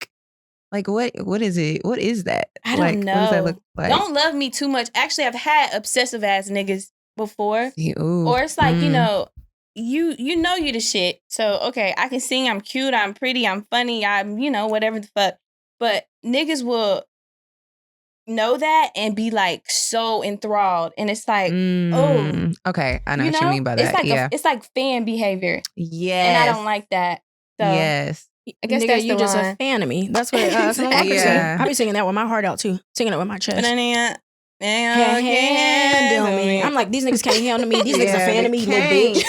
what is it? What is that? I like, don't know. What does that look like? Don't love me too much. Actually, I've had obsessive ass niggas before. Ooh. Or it's like, you know, you know you the shit. So, okay, I can sing, I'm cute, I'm pretty, I'm funny, I'm, you know, whatever the fuck. But niggas will know that and be like so enthralled. And it's like, oh. Okay, I know you what you mean by It's that. like Yeah. it's like fan behavior. Yes. And I don't like that. So Yes. I guess Nigga, that's you the just a line. fan of me. That's what someone like to Yeah. say. I be singing that with my heart out too. Singing it with my chest. Can't Handle me. I'm like, these niggas can't handle me. These niggas a fan of me, little can't. bitch.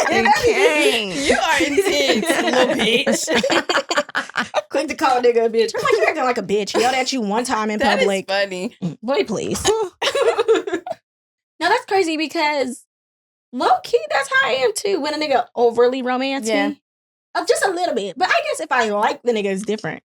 They can't. You are intense, little bitch. Quick to call a nigga a bitch. I'm like, you acting like a bitch. Yelled at you one time in That is public. funny. Boy, please. No, that's crazy because low key, that's how I am too. When a nigga overly romance me. Just a little bit. But I guess if I like the nigga, it's different.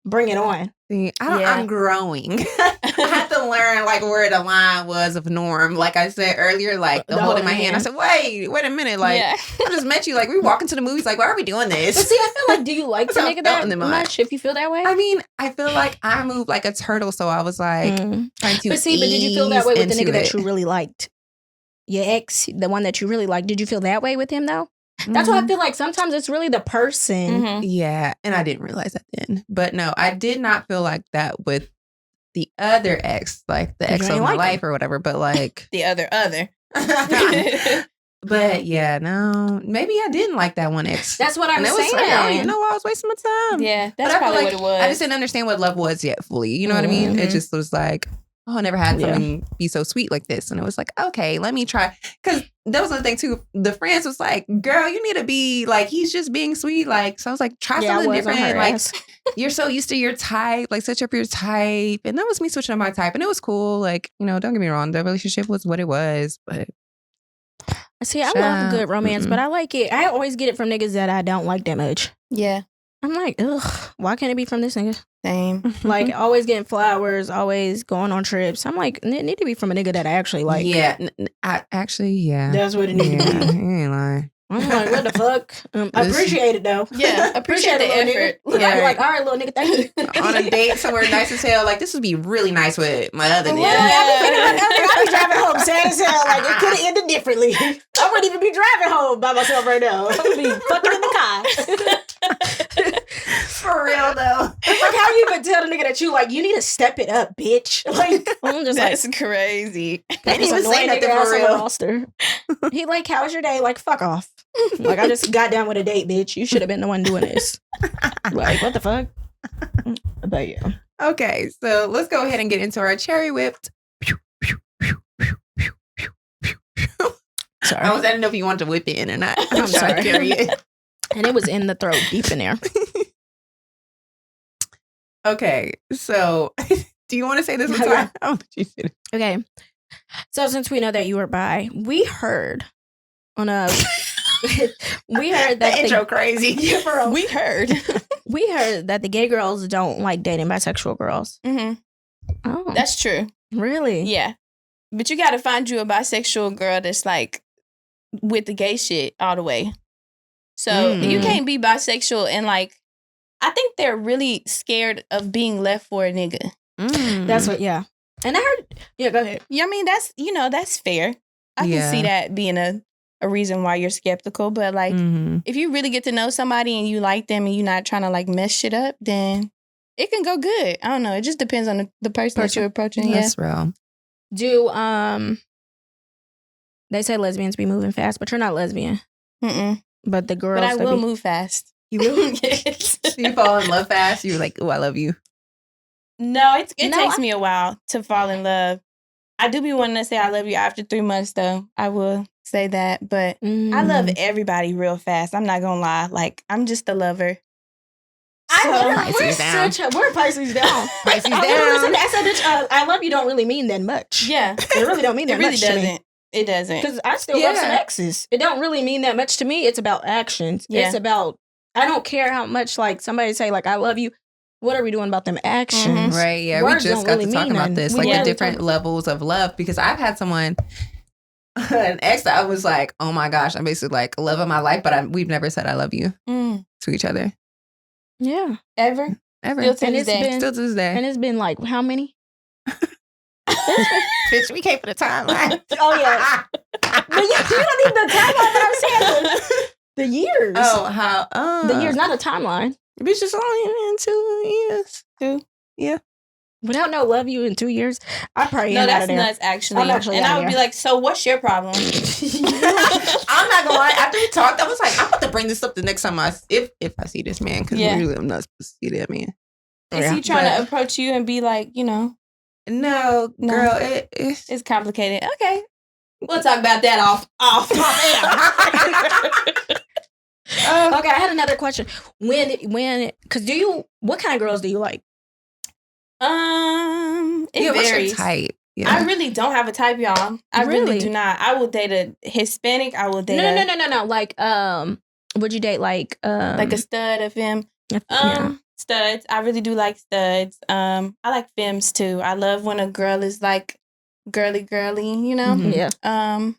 Bring it on. See, Yeah. I'm growing. I have to learn like where the line was of norm. Like I said earlier, like the holding my hand. I said, wait a minute. Like Yeah. I just met you. Like we walk into the movies. Like why are we doing But this? see, I feel like, do you like the That's how I nigga felt that in the mind. much if you feel that way? I mean, I feel like I move like a turtle. So I was like trying to. But see, but did you feel that way with the ease nigga that into you really liked? Your ex, the one that you really liked, did you feel that way with him though? That's why I feel like sometimes it's really the person. Mhm. Yeah, and I didn't realize that then. But no, I did not feel like that with the other ex, like the ex you of ain't my like life or whatever. But like, The other. but yeah, no, maybe I didn't like that one ex. That's what I'm and it was saying. like, I don't even know why I was wasting my time. Yeah, But that's I feel probably like what it was. I just didn't understand what love was yet fully. You know what I mean? It Mhm. just was like, oh, I never had something be so sweet like this. And it was like, okay, let me try. Because that was the thing too. The friends was like, girl, you need to be like, he's just being sweet. Like, so I was like, try something different. Like, you're so used to your type, like switch up your type. And that was me switching up my type. And it was cool. Like, you know, don't get me wrong. The relationship was what it was. But see, I love good romance, but I like it. I always get it from niggas that I don't like that much. Yeah. I'm like, ugh, why can't it be from this nigga? Same. Like, always getting flowers, always going on trips. I'm like, it need to be from a nigga that I actually like. Yeah. I actually, yeah. That's what it needs to be. You ain't lying. I'm like, what the fuck? I appreciate it though. Yeah, appreciate the effort. Look, Yeah. I'm like, all right, little nigga, thank you. On a date somewhere nice as hell, like this would be really nice with my other nigga. I'd be driving home sad as hell. Like, it could have ended differently. I wouldn't even be driving home by myself right now. I would be fucking in the car. For real though. It's like, how you even tell the nigga that you like, you need to step it up, bitch. Like, I'm just That's like, crazy. They didn't even say nothing for real. He like, how was your day? Like, fuck off. Like, I just got down with a date, bitch. You should have been the one doing this. Like, what the fuck? But yeah. Okay, so let's go ahead and get into our cherry whipped. Sorry. I didn't know if you wanted to whip it in or not. I'm sorry. Period. And it was in the throat, deep in there. Okay, so do you want to say this one? Okay. I'll let you say it. Okay. So since we know that you were bi, we heard on a we heard that The intro crazy. We heard. we heard that the gay girls don't like dating bisexual girls. Mm-hmm. Oh, That's true. really? Yeah. But you got to find you a bisexual girl that's like with the gay shit all the way. So you can't be bisexual and like, I think they're really scared of being left for a nigga. That's what. Yeah. And I heard. Yeah, go ahead. Yeah, I mean, that's fair. I can see that being a reason why you're skeptical. But like, if you really get to know somebody and you like them and you're not trying to like mess shit up, then it can go good. I don't know. It just depends on the person that you're approaching. That's real. Do they say lesbians be moving fast, but you're not lesbian. Mm-mm. But the girls. But I will move fast. You will? Yes. You fall in love fast. You're like, oh, I love you. No, it takes me a while to fall in love. I do be wanting to say I love you after 3 months, though. I will say that. But I love everybody real fast. I'm not going to lie. Like, I'm just a lover. We're Pisces down. We're Pisces down. Pisces down. I said, bitch, I love you don't really mean that much. Yeah. It really don't mean It that really much to me. doesn't. It doesn't. Because I still love some exes. It don't really mean that much to me. It's about actions. Yeah. It's about, I don't care how much, like, somebody say, like, I love you. What are we doing about them actions? Right, yeah. Words We just don't got really to talk mean about nothing. this. We Like the literally different talk- levels of love. Because I've had someone, an ex that I was like, oh my gosh, I'm basically like love of my life. But we've never said I love you to each other. Yeah. Ever? Ever. Still to And this it's day. been- Still to this day. And it's been like, how many? Bitch, we came for the timeline. Oh, yeah. But you don't need the timeline that I'm saying. The years. Oh, how? The years, not a timeline. Bitch, it's only in 2 years. 2? Yeah. Without no love you in 2 years, I probably No, am out that's of there. nuts, actually. I'm actually and out I of would be there. like, so what's your problem? I'm not gonna lie. After we talked, I was like, I'm about to bring this up the next time if I see this man, because usually I'm not supposed to see that man. Is he trying to approach you and be like, No, girl, it's it's complicated. Okay. We'll talk about that off air. Okay, I had another question. Because what kind of girls do you like? It what's your varies. type? Yeah. I really don't have a type, y'all. I really Really? do not. I will date a Hispanic. I will date No. Like, would you date like a stud of him. yeah. Studs. I really do like studs. I like femmes too. I love when a girl is like girly, Mhm. Yeah.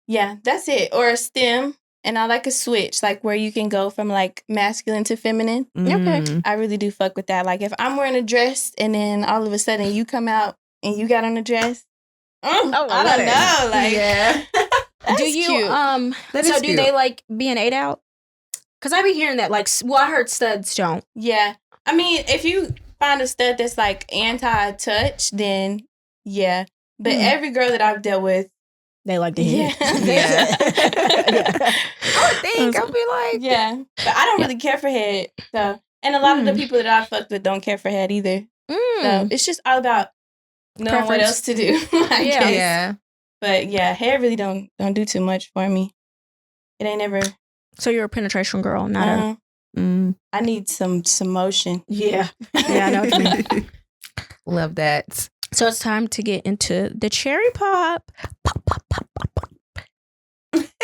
Yeah, that's it. Or a stem. And I like a switch, like where you can go from like masculine to feminine. Okay. I really do fuck with that. Like if I'm wearing a dress and then all of a sudden you come out and you got on a dress. I don't know. Like, yeah. that's Do you cute. That so is do cute. they like being ate out? Because I be hearing that, like, well, I heard studs don't. Yeah. I mean, if you find a stud that's like anti-touch, then yeah. But every girl that I've dealt with, they like to hit. Yeah. I I'll be like, yeah. But I don't really care for head. So, and a lot of the people that I fucked with don't care for head either. So it's just all about knowing what else to do. I guess. Yeah. But yeah, hair really don't do too much for me. It ain't ever. So you're a penetration girl, not I need some motion. Yeah. Yeah, I know what you mean. Love that. So it's time to get into the cherry pop. Pop, pop, pop, pop, pop.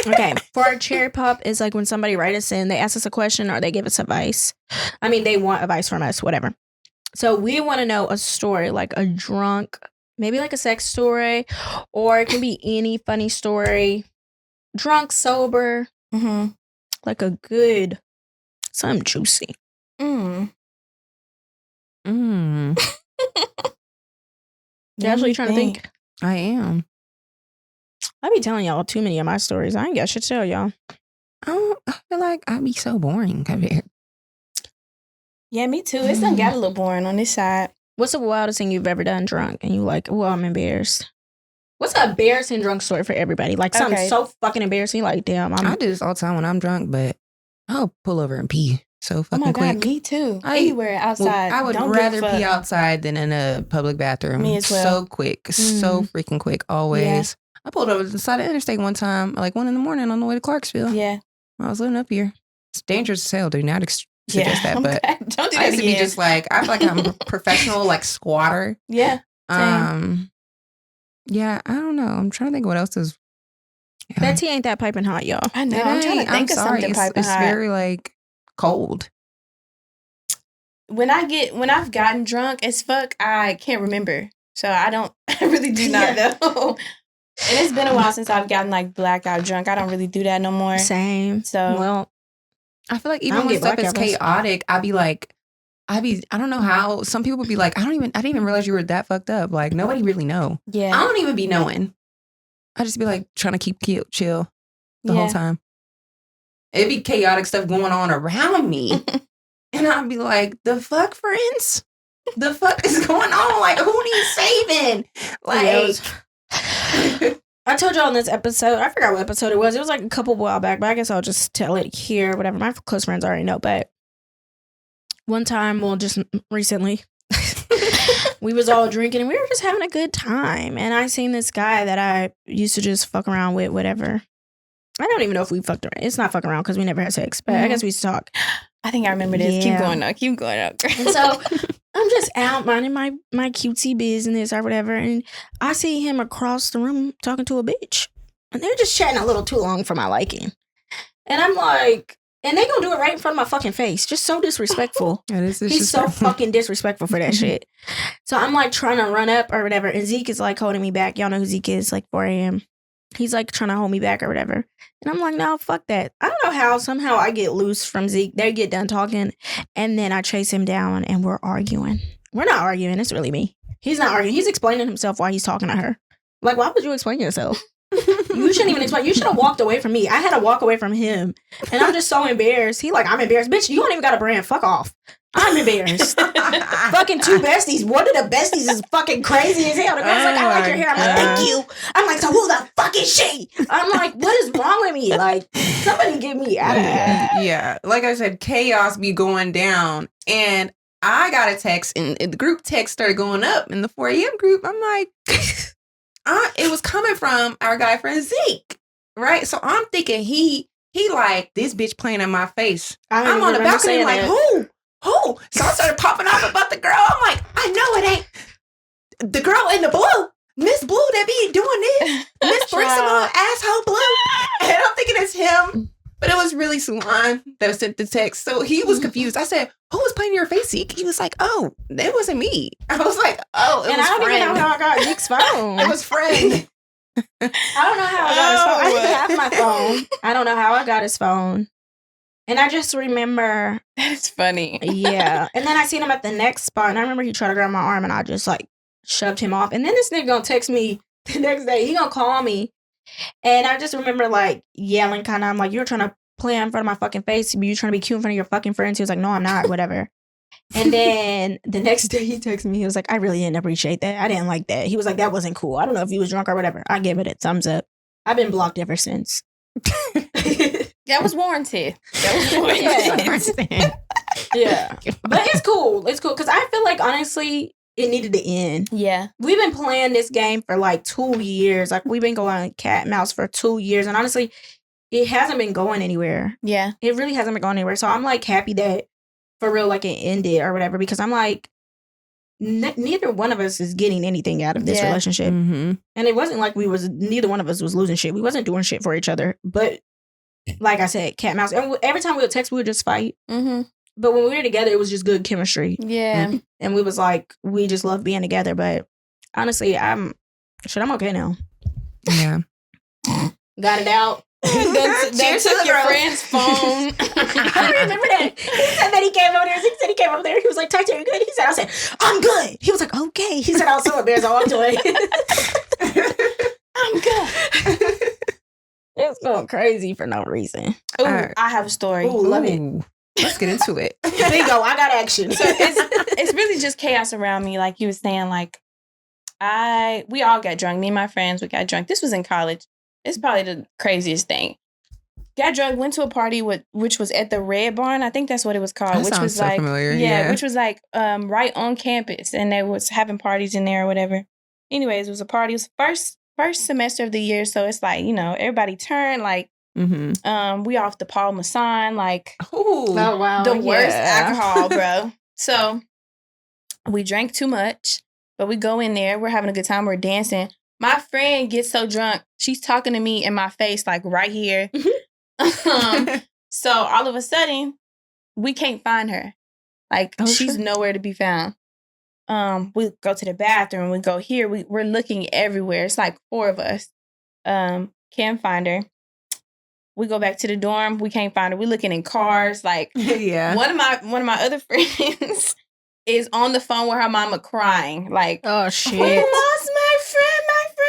Okay. For our cherry pop is like when somebody writes us in, they ask us a question or they give us advice. I mean, they want advice from us, whatever. So we want to know a story, like a drunk, maybe like a sex story, or it can be any funny story. Drunk, sober, like a good, something juicy. You're actually trying to think. I am. I be telling y'all too many of my stories. I ain't got shit to tell y'all. I feel like I'd be so boring compared. Yeah, me too. It's done got a little boring on this side. What's the wildest thing you've ever done drunk? And you like, well, I'm embarrassed. What's an embarrassing drunk story for everybody? Like something so fucking embarrassing. Like, damn, I do this all the time when I'm drunk, but I'll pull over and pee so fucking quick. God, me too. Anywhere outside. I would rather pee outside than in a public bathroom. Me as well. So quick. So freaking quick. Always. Yeah. I pulled over to the side of the interstate one time, like 1 a.m. on the way to Clarksville. Yeah. I was living up here. It's dangerous as hell. Do not suggest that, but don't do that. I used to be just like, I feel like I'm a professional like squatter. Yeah. Same. Yeah, I don't know. I'm trying to think what else is. Yeah. That tea ain't that piping hot, y'all. I know. I'm trying to think of something piping hot. It's very like cold. When I've gotten drunk as fuck, I can't remember. So I really do not know. And it's been a while since I've gotten like blackout drunk. I don't really do that no more. Same. So well, I feel like even when stuff is chaotic, I don't know how some people be like, I didn't even realize you were that fucked up. Like nobody really know. Yeah. I don't even be knowing. I just be like trying to keep chill the whole time. It'd be chaotic stuff going on around me. And I'd be like, the fuck, friends? The fuck is going on? Like, who needs saving? Like, I told y'all in this episode, I forgot what episode it was. It was like a couple while back, but I guess I'll just tell it here, whatever. My close friends already know, but one time, well, just recently, we was all drinking and we were just having a good time. And I seen this guy that I used to just fuck around with, whatever. I don't even know if we fucked around. It's not fucking around because we never had sex, but I guess we used to talk. I think I remember this. Yeah. Keep going up. And so I'm just out minding my cutesy business or whatever. And I see him across the room talking to a bitch. And they're just chatting a little too long for my liking. And I'm like, and they gonna do it right in front of my fucking face. Just so disrespectful. He's so fucking disrespectful for that shit. So I'm like trying to run up or whatever. And Zeke is like holding me back. Y'all know who Zeke is, like 4 a.m. He's like trying to hold me back or whatever. And I'm like, no, fuck that. I don't know how. Somehow I get loose from Zeke. They get done talking. And then I chase him down and we're arguing. We're not arguing. It's really me. He's not arguing. He's explaining himself while he's talking to her. Like, why would you explain yourself? You shouldn't even explain. You should have walked away from me. I had to walk away from him. And I'm just so embarrassed. He like, I'm embarrassed. Bitch, you don't even got a brand. Fuck off. I'm embarrassed. Fucking 2 besties. One of the besties is fucking crazy as hell. The girl's like, I like your hair. I'm like, thank you. I'm like, so who the fuck is she? I'm like, what is wrong with me? Like, somebody get me out of here. Yeah. Like I said, chaos be going down. And I got a text and the group text started going up in the 4 a.m. group. I'm like, it was coming from our guy friend Zeke. Right? So I'm thinking he like, this bitch playing in my face. I'm on the balcony like, who? So I started popping off about the girl. I'm like, I know it ain't the girl in the blue. Miss Blue that be doing this. Miss Brixamon, asshole Blue. And I'm thinking it's him. But it was really Sulan that sent the text. So he was confused. I said, who was playing in your face, Zeke? He was like, oh, it wasn't me. I was like, oh, it was I don't friend. even know how I got Zeke's phone. It was friend. I don't know how I got his phone. I didn't have my phone. I don't know how I got his phone. And I just remember. That's funny. Yeah. And then I seen him at the next spot. And I remember he tried to grab my arm and I just like shoved him off. And then this nigga gonna text me the next day. He gonna call me. And I just remember like yelling kind of. I'm like, you're trying to play in front of my fucking face. You trying to be cute in front of your fucking friends. He was like, no, I'm not. Whatever. And then the next day he texted me. He was like, I really didn't appreciate that. I didn't like that. He was like, that wasn't cool. I don't know if he was drunk or whatever. I gave it a thumbs up. I've been blocked ever since. That was warranted. That was warranted. Yeah. But it's cool. It's cool. Because I feel like, honestly, it needed to end. Yeah. We've been playing this game for like 2 years. Like, we've been going cat and mouse for 2 years. And honestly, it hasn't been going anywhere. Yeah. It really hasn't been going anywhere. So I'm like happy that for real, like it ended or whatever, because I'm like, neither one of us is getting anything out of this relationship. Mm-hmm. And it wasn't like neither one of us was losing shit. We wasn't doing shit for each other. But like I said, cat and mouse. And every time we would text, we would just fight. Mm-hmm. But when we were together, it was just good chemistry. Yeah. And we was like, we just love being together. But honestly, I'm okay now. Yeah. Got it out. That took your friend's phone. I remember that. He said that he came over there. He said he came over there. He was like, Tati, are you good? He said, I said, I'm good. He was like, okay. He said, I was so embarrassed. I walked away. I'm good. It's going crazy for no reason. Ooh, I have a story. Ooh, love it. Let's get into it. There you go. I got action. So it's really just chaos around me. Like you was saying, like we all got drunk. Me and my friends, we got drunk. This was in college. It's probably the craziest thing. Got drunk, went to a party which was at the Red Barn. I think that's what it was called. That which sounds was so like familiar. Yeah, which was like right on campus, and they was having parties in there or whatever. Anyways, it was a party. It was first semester of the year, so it's like, everybody turned like we off the Paul Masson, like oh wow, the worst alcohol, bro. So we drank too much, but we go in there, we're having a good time, we're dancing. My friend gets so drunk, she's talking to me in my face, like right here. So all of a sudden, we can't find her. Like, she's nowhere to be found. We go to the bathroom, we go here, we're looking everywhere. It's like 4 of us. Can't find her. We go back to the dorm, we can't find her. We looking in cars, like one of my other friends is on the phone with her mama crying, like, oh shit, we lost my friend.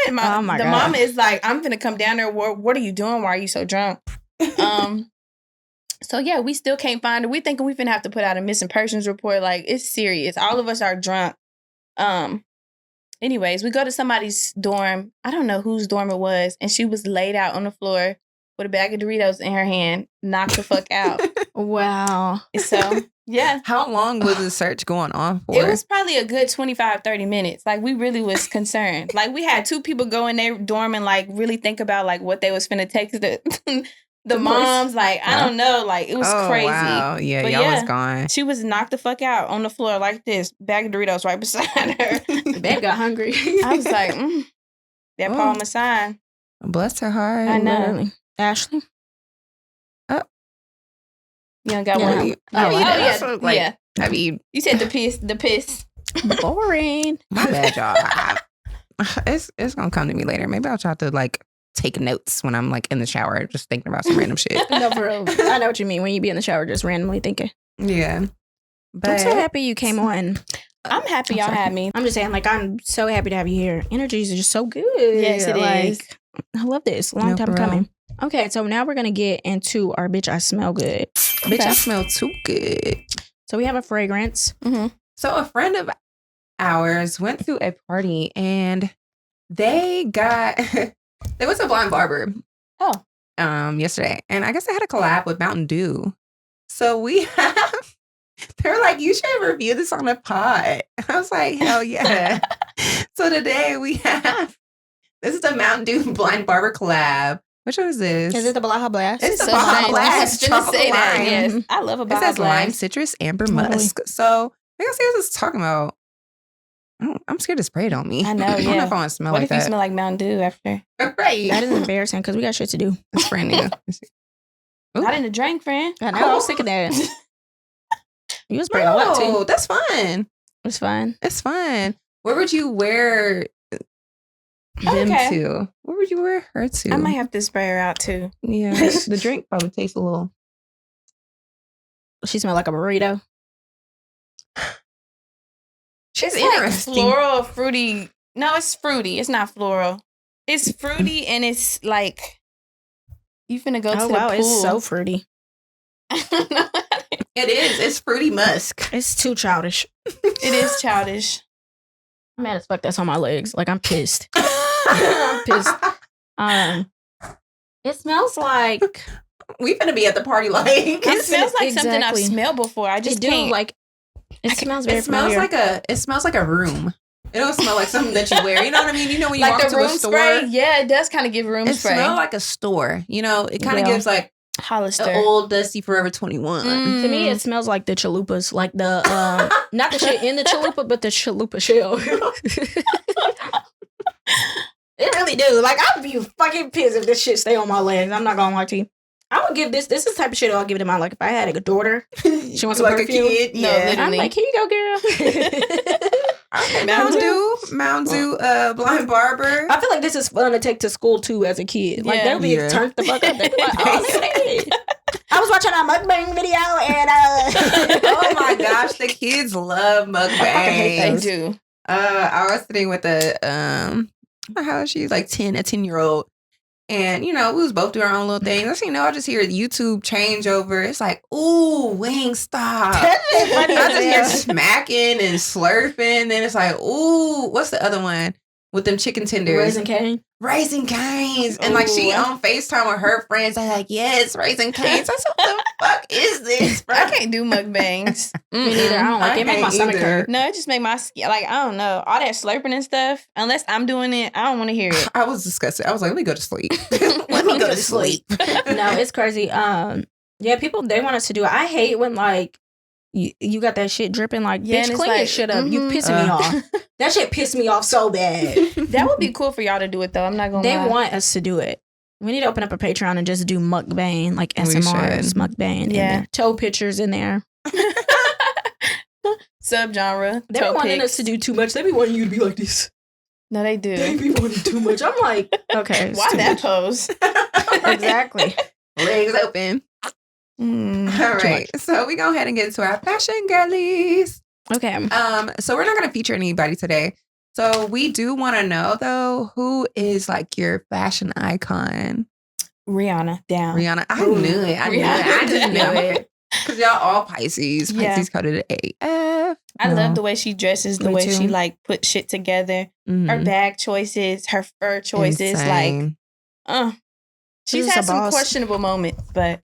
The mama is like, I'm gonna come down there. What are you doing? Why are you so drunk? So yeah, we still can't find her. We thinking we finna have to put out a missing persons report. Like, it's serious. All of us are drunk. Anyways, we go to somebody's dorm. I don't know whose dorm it was, and she was laid out on the floor with a bag of Doritos in her hand, knocked the fuck out. Wow. So yeah. How long was the search going on for? It was probably a good 25, 30 minutes. Like, we really was concerned. Like, we had 2 people go in their dorm and like really think about like what they was finna text the moms. Like, I don't know. Like, it was crazy. Wow. Yeah, but y'all was gone. She was knocked the fuck out on the floor like this. Bag of Doritos right beside her. The babe got hungry. I was like, that Paul Masson. Bless her heart. I know. Literally. Ashley? You don't got one? Yeah. I mean, you said the piss. Boring. My bad, y'all. It's gonna come to me later. Maybe I'll try to like take notes when I'm like in the shower, just thinking about some random shit. No, for real. I know what you mean when you be in the shower just randomly thinking. Yeah. But I'm so happy you came on. I'm happy y'all had me. I'm just saying, like, I'm so happy to have you here. Energies are just so good. Yes, it is. I love this. Long time coming. Okay, so now we're going to get into our Bitch I Smell Good. Bitch, I smell too good. So we have a fragrance. Mm-hmm. So a friend of ours went to a party and they was a blind barber. Yesterday. And I guess they had a collab with Mountain Dew. So they were like, you should review this on a pod. I was like, hell yeah. So today this is the Mountain Dew blind barber collab. Which one is this? Is it the Baja Blast? It's the Baja Blast. Tropical lime. Yes. I love a Baja Blast. It says lime, citrus, amber, musk. So I think I'll see what this is talking about. I'm scared to spray it on me. I know, I don't know if I want to smell what like that. What if you smell like Mountain Dew after? Right. That is embarrassing because we got shit to do. It's brand new. Not in the drink, friend. I know. I was sick of that. You was spraying a lot too. That's fun. It's fun. It's fun. Where would you wear them to? Where would you wear her to? I might have to spray her out too. Yeah. The drink probably tastes a little. She smelled like a burrito. She's interesting. Like floral, fruity. No, it's fruity. It's not floral. It's fruity and it's like you finna go to the pool. It's so fruity. It is. It's fruity musk. It's too childish. It is childish. I'm mad as fuck that's on my legs. Like, I'm pissed. I'm pissed. It smells like... We finna be at the party like... It smells like something I've Exactly. smelled before. I just can't. like... It smells very It smells familiar. like a room. It don't smell like something that you wear. You know what I mean? You know when you like walk the to a room store. spray. Yeah, it does kind of give room It spray. smells like a store. You know, it kind of Yeah. gives like Hollister. the old dusty Forever 21. To me, it smells like the chalupas. Like the... not the shit in the chalupa, but the chalupa shell. It really do. Like, I'd be fucking pissed if this shit stay on my legs. I'm not gonna lie to you. I would give this is the type of shit I'll give to my, like, if I had a daughter, she wants some like perfume. a kid. No, Yeah. literally. I'm like, here you go, girl. Mountain Dew, Blind Barber. I feel like this is fun to take to school too as a kid. Like, Yeah. they'll be Yeah. turned the fuck up. They'll be like, oh, shit. I was watching a mukbang video and Oh my gosh, the kids love hate They mukbangs. do. I was sitting with how is she? Like 10, a 10-year-old. And, you know, we was both doing our own little thing. Next thing you know, I just hear YouTube changeover. It's like, ooh, Wingstop. That shit funny I as just hear hell. smacking and slurping. Then it's like, ooh, what's the other one? With them chicken tenders. Raisin cane. Raisin Canes. And like she Ooh. on FaceTime with her friends. I'm like, yes, Raisin Canes. I said, what the fuck is this, bro? I can't do mukbangs. Me neither. I don't like it. It make my can't stomach either. hurt. No, it just make my skin, like, I don't know. All that slurping and stuff, unless I'm doing it, I don't want to hear it. I was disgusted. I was like, let me go to sleep. Let me go to sleep. No, it's crazy. Yeah, people, they want us to do it. I hate when, like, you got that shit dripping. Like, Yeah, bitch, and it's clean your like, shit up. You mhm. pissing me off. That shit pissed me off so bad. That would be cool for y'all to do it, though. I'm not going to They lie. want us to do it. We need to open up a Patreon and just do mukbang, like We SMRs, should. mukbang. Yeah. And toe pictures in there. Subgenre. They toe be wanting pics. us to do too much. They be wanting you to be like this. No, they They do. be wanting too much. I'm like, okay. it's Why too that much. pose? Exactly. Legs open. Mm. All right. So we go ahead and get into our fashion girlies. Okay. So we're not going to feature anybody today. So we do want to know though, who is like your fashion icon? Rihanna, down. Rihanna. I Ooh. knew it. I knew it. I just knew it. Because y'all all Pisces. Yeah. Pisces coded AF. I No. love the way she dresses, the Me way too. she like put shit together. Her Mhm. bag choices, her fur choices, Insane. she's She's had a some boss. questionable moments, but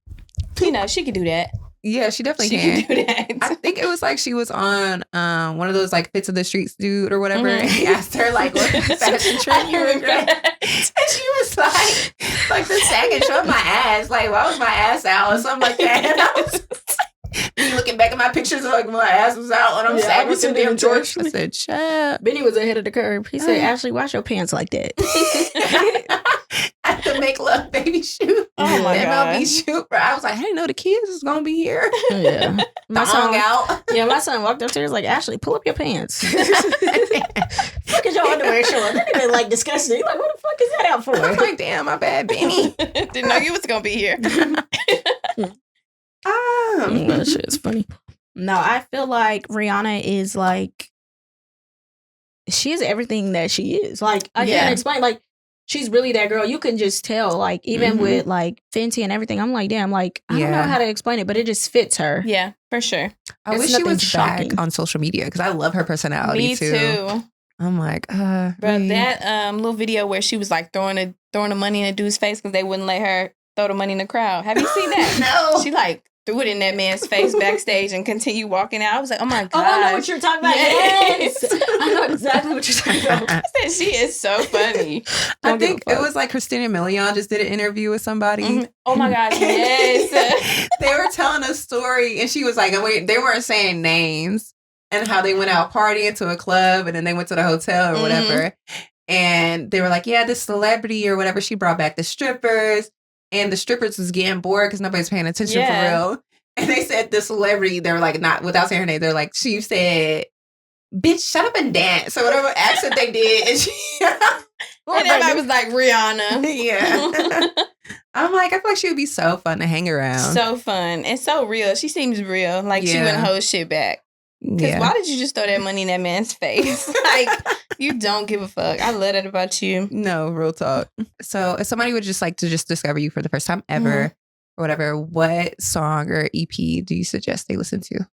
you know, she could do that. Yeah, she definitely She can. can do that. I think it was like she was on one of those like Fits of the Streets dude or whatever. Mhm. And he asked her like what fashion trend you I remember regret. that. And she was like the second show my ass. Like, why was my ass out or something like that? And I was me looking back at my pictures of like my ass was out and I'm Yeah, I sagging was with them sitting damn in George. church. I said, shut Benny was ahead of the curve. He said, Ashley, wash your pants like that. at the Make Love Baby shoot. Oh my MLB God. shoot. Bro. I was like, I didn't know the kids was gonna be here. Yeah. My Thong son, out. yeah, my son walked upstairs like, Ashley, pull up your pants. Fuck is your underwear showing? That even like disgusting. He's like, what the fuck is that out for? I was like, damn, my bad, Benny. Didn't know you was gonna be here. That shit is funny. No, I feel like Rihanna is like, she is everything that she is. Like, I Yeah. can't explain. Like, she's really that girl. You can just tell. Like, even Mhm. with like Fenty and everything, I'm like, damn. Like, I don't know Yeah. how to explain it, but it just fits her. Yeah, for sure. I It's wish she nothing was shocking. back on social media because I love her personality Me too. I'm like, But really? that little video where she was like throwing the money in a dude's face because they wouldn't let her throw the money in the crowd. Have you seen that? No. She like threw it in that man's face backstage and continued walking out. I was like, oh my god. Oh, I know what you're talking about. Yes. Yes. I know exactly what you're talking about. I said she is so funny. I Don't give think a it fuck. was like Christina Milian just did an interview with somebody. Mhm. Oh my gosh, yes. They were telling a story and she was like, they weren't saying names and how they went out partying to a club and then they went to the hotel or Mhm. whatever. And they were like, yeah, this celebrity or whatever, she brought back the strippers and the strippers was getting bored because nobody's paying attention Yeah. for real. And they said the celebrity, they were like, not without saying her name, they're like, she said, bitch, shut up and dance. So whatever accent they did. And she, And everybody was like, Rihanna. yeah. I'm like, I feel like she would be so fun to hang around. So fun and so real. She seems real. Like she Yeah. wouldn't hold shit back. Because yeah. why did you just throw that money in that man's face? Like, you don't give a fuck. I love that about you. No, real talk. So if somebody would just like to just discover you for the first time ever, or whatever, what song or EP do you suggest they listen to?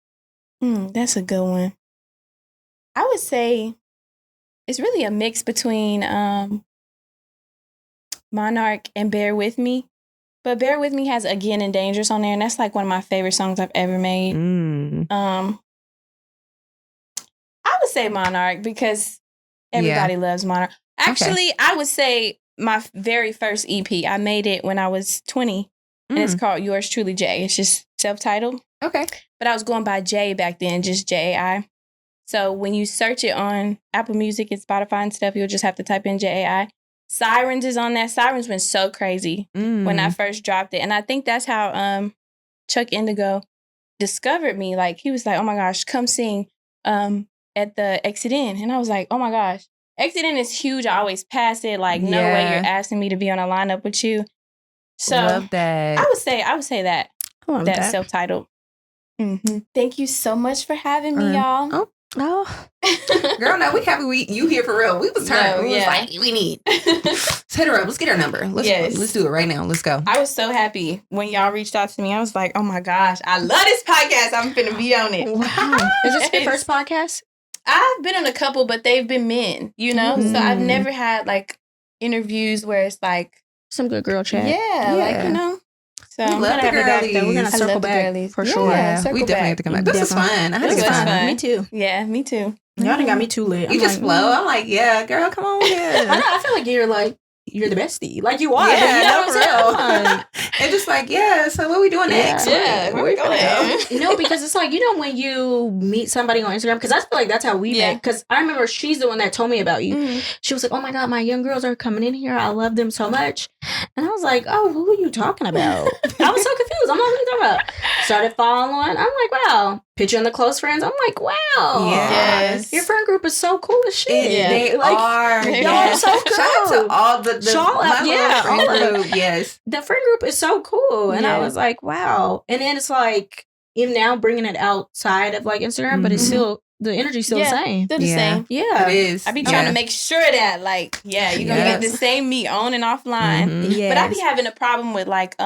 That's a good one. I would say it's really a mix between Monarch and Bear With Me. But Bear With Me has Again and Dangerous on there, and that's like one of my favorite songs I've ever made. I would say Monarch because everybody loves Monarch. Actually, I would say my very first EP, I made it when I was 20, and it's called Yours Truly J. It's just self-titled. Okay. But I was going by J back then, just J-A-I. So when you search it on Apple Music and Spotify and stuff, you'll just have to type in J-A-I. Sirens is on there. Sirens went so crazy when I first dropped it. And I think that's how Chuck Indigo discovered me. Like, he was like, oh my gosh, come sing at the Exit In. And I was like, oh my gosh. Exit In is huge. I always pass it. Like, no way you're asking me to be on a lineup with you. So love that. I would say that. That's self-titled. Thank you so much for having me, y'all. Oh. Girl, no, we happy you here for real. We was turning. We was like, we need. Let's hit her up. Let's get her number. Let's do it right now. Let's go. I was so happy when y'all reached out to me. I was like, oh my gosh, I love this podcast. I'm finna be on it. Wow. Is this your first podcast? I've been on a couple, but they've been men, you know? So I've never had like interviews where it's like some good girl chat. Yeah. Like, you know. So we love the girlies. We're gonna circle back for sure. Yeah, we definitely have to come back. This is fun. I had a good time. Me too. Yeah, me too. Y'all done got me too lit. You just flow. I'm like, yeah, girl, come on. Yeah. I feel like you're the bestie. Like you are. Yeah, you know for real. And just like, yeah, so what are we doing next? Yeah, where we going? No, because it's like, you know, when you meet somebody on Instagram, because I feel like that's how we met. Because I remember she's the one that told me about you. She was like, oh my God, my young girls are coming in here. I love them so much. And I was like, oh, who are you talking about? I was so confused. I'm like, what are you talking about? Started following. I'm like, wow. Picture in the close friends. I'm like, wow. Yes. Your friend group is so cool as shit. They are. Y'all are so cool. Shout out to all the friend group. Yes. The friend group is so cool. And I was like, wow. And then it's like, even now bringing it outside of like Instagram, but it's still, the energy's still the same. Still the same. Yeah. It is. I be trying to make sure that like, you're going to get the same me on and offline. But I be having a problem with like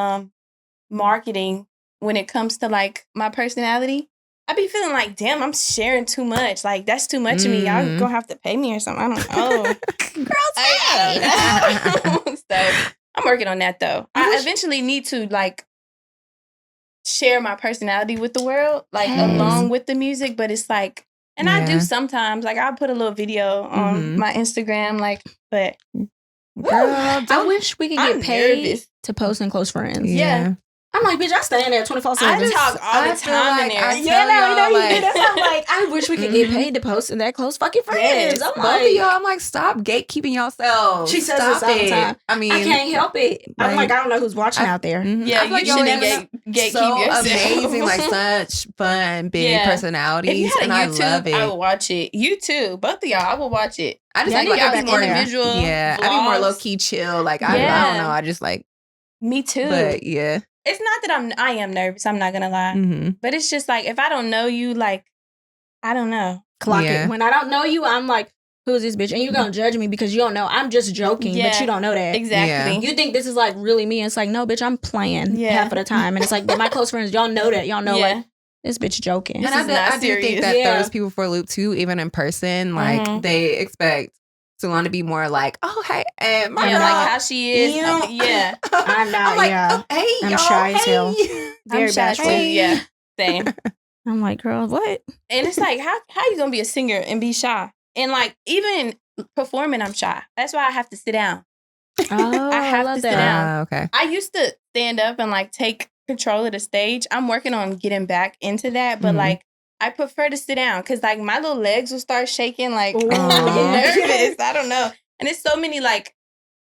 marketing when it comes to like my personality. I be feeling like, damn, I'm sharing too much. Like, that's too much of me. Y'all gonna have to pay me or something. I don't know. Girls, I don't know. So, I'm working on that, though. I eventually need to, like, share my personality with the world, like, along with the music. But it's like, and I do sometimes. Like, I'll put a little video on my Instagram, like, but... Girl, I wish we could get paid to post in close friends. Yeah. I'm like, bitch, I stay in there 24/7. I talk all the time in there. I'm like, I wish we could get paid to post in that close fucking friends. Yes. I'm Both like, of y'all, I'm like, stop gatekeeping yourselves. She says stop this all the time. I mean, I can't help it. I'm like, I don't know who's watching out there. Yeah, you shouldn't gatekeep so yourself. Amazing, like such fun, big personalities. If you had a YouTube, I love it. I would watch it. You too, both of y'all, I would watch it. I just think like y'all I be more individual. Yeah, I be more low key chill. Like I don't know. I just like me too. But yeah. It's not that I am nervous. I'm not gonna lie, but it's just like if I don't know you, like I don't know. Clock it. When I don't know you, I'm like, who's this bitch? And you're gonna judge me because you don't know. I'm just joking, but you don't know that. Exactly. You think this is like really me? It's like, no, bitch, I'm playing half of the time, and it's like, but my close friends, y'all know that. Y'all know like this bitch joking. And I do think that throws people for a loop too, even in person. Like they expect Sulan to be more like, oh hey, and my girl, like how she is. You know? I'm not. I'm like, oh, hey, I'm y'all, shy as hell. Very bashful. Yeah, same. I'm like, girl, what? And it's like, how you gonna be a singer and be shy? And like even performing, I'm shy. That's why I have to sit down. Oh, I have to sit down. Okay. I used to stand up and like take control of the stage. I'm working on getting back into that, but like I prefer to sit down because like my little legs will start shaking. Like I get nervous. I don't know. And it's so many like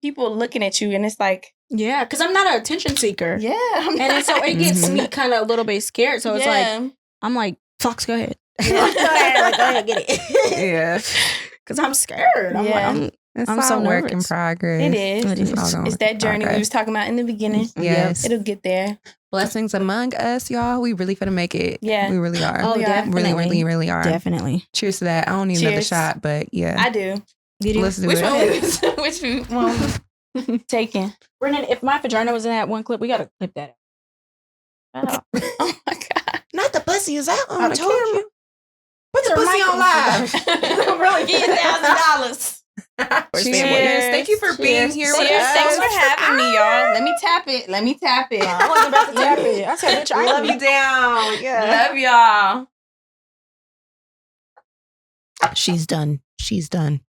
people looking at you, and it's like because I'm not an attention seeker. Yeah, and so it gets me kind of a little bit scared. So it's like I'm like, Fox, go ahead. Go ahead, get it. Yeah, because I'm scared. I'm like, I'm so work in progress. It is. It's that journey we was talking about in the beginning. Yes, it'll get there. Blessings among us, y'all. We really finna make it. Yeah, we really are. Oh, definitely. Really, really are. Definitely. Cheers to that. I don't need another shot, but yeah, I do. Let's do Which it. one? Which one? Taken. Brennan, if my vagina was in that one clip, we gotta clip that. Oh. Oh my God. Not the pussy is out on I the told camera. you. Put the pussy on live. I'm really getting $1,000. Cheers. Thank you for being Cheers. here Cheers. with us. Thanks for having me, y'all. Let me tap it. Let me tap it. I wasn't about to tap it. I said, bitch, I Love you down. Yeah. Love y'all. She's done. She's done.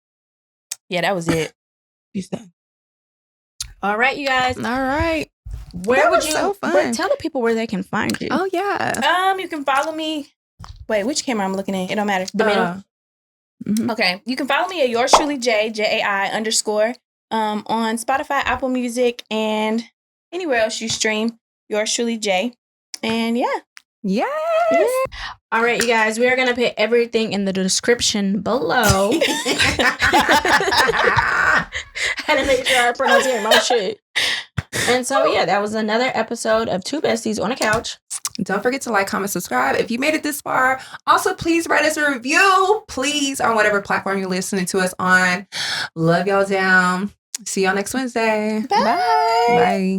Yeah, that was it. She's done. All right, you guys. All right. Where That would was you so fun. tell the people where they can find you? Oh yeah. You can follow me. Wait, which camera I'm looking at? It don't matter. The middle. Mhm. Okay, you can follow me at yours truly JAI_. On Spotify, Apple Music, and anywhere else you stream. Yours truly J. And yeah. Yes. All right, you guys. We are gonna put everything in the description below. Had to make sure I pronounce my shit. And so yeah, that was another episode of Two Besties on a Couch. Don't forget to like, comment, subscribe if you made it this far. Also, please write us a review, please, on whatever platform you're listening to us on. Love y'all down. See y'all next Wednesday. Bye. Bye.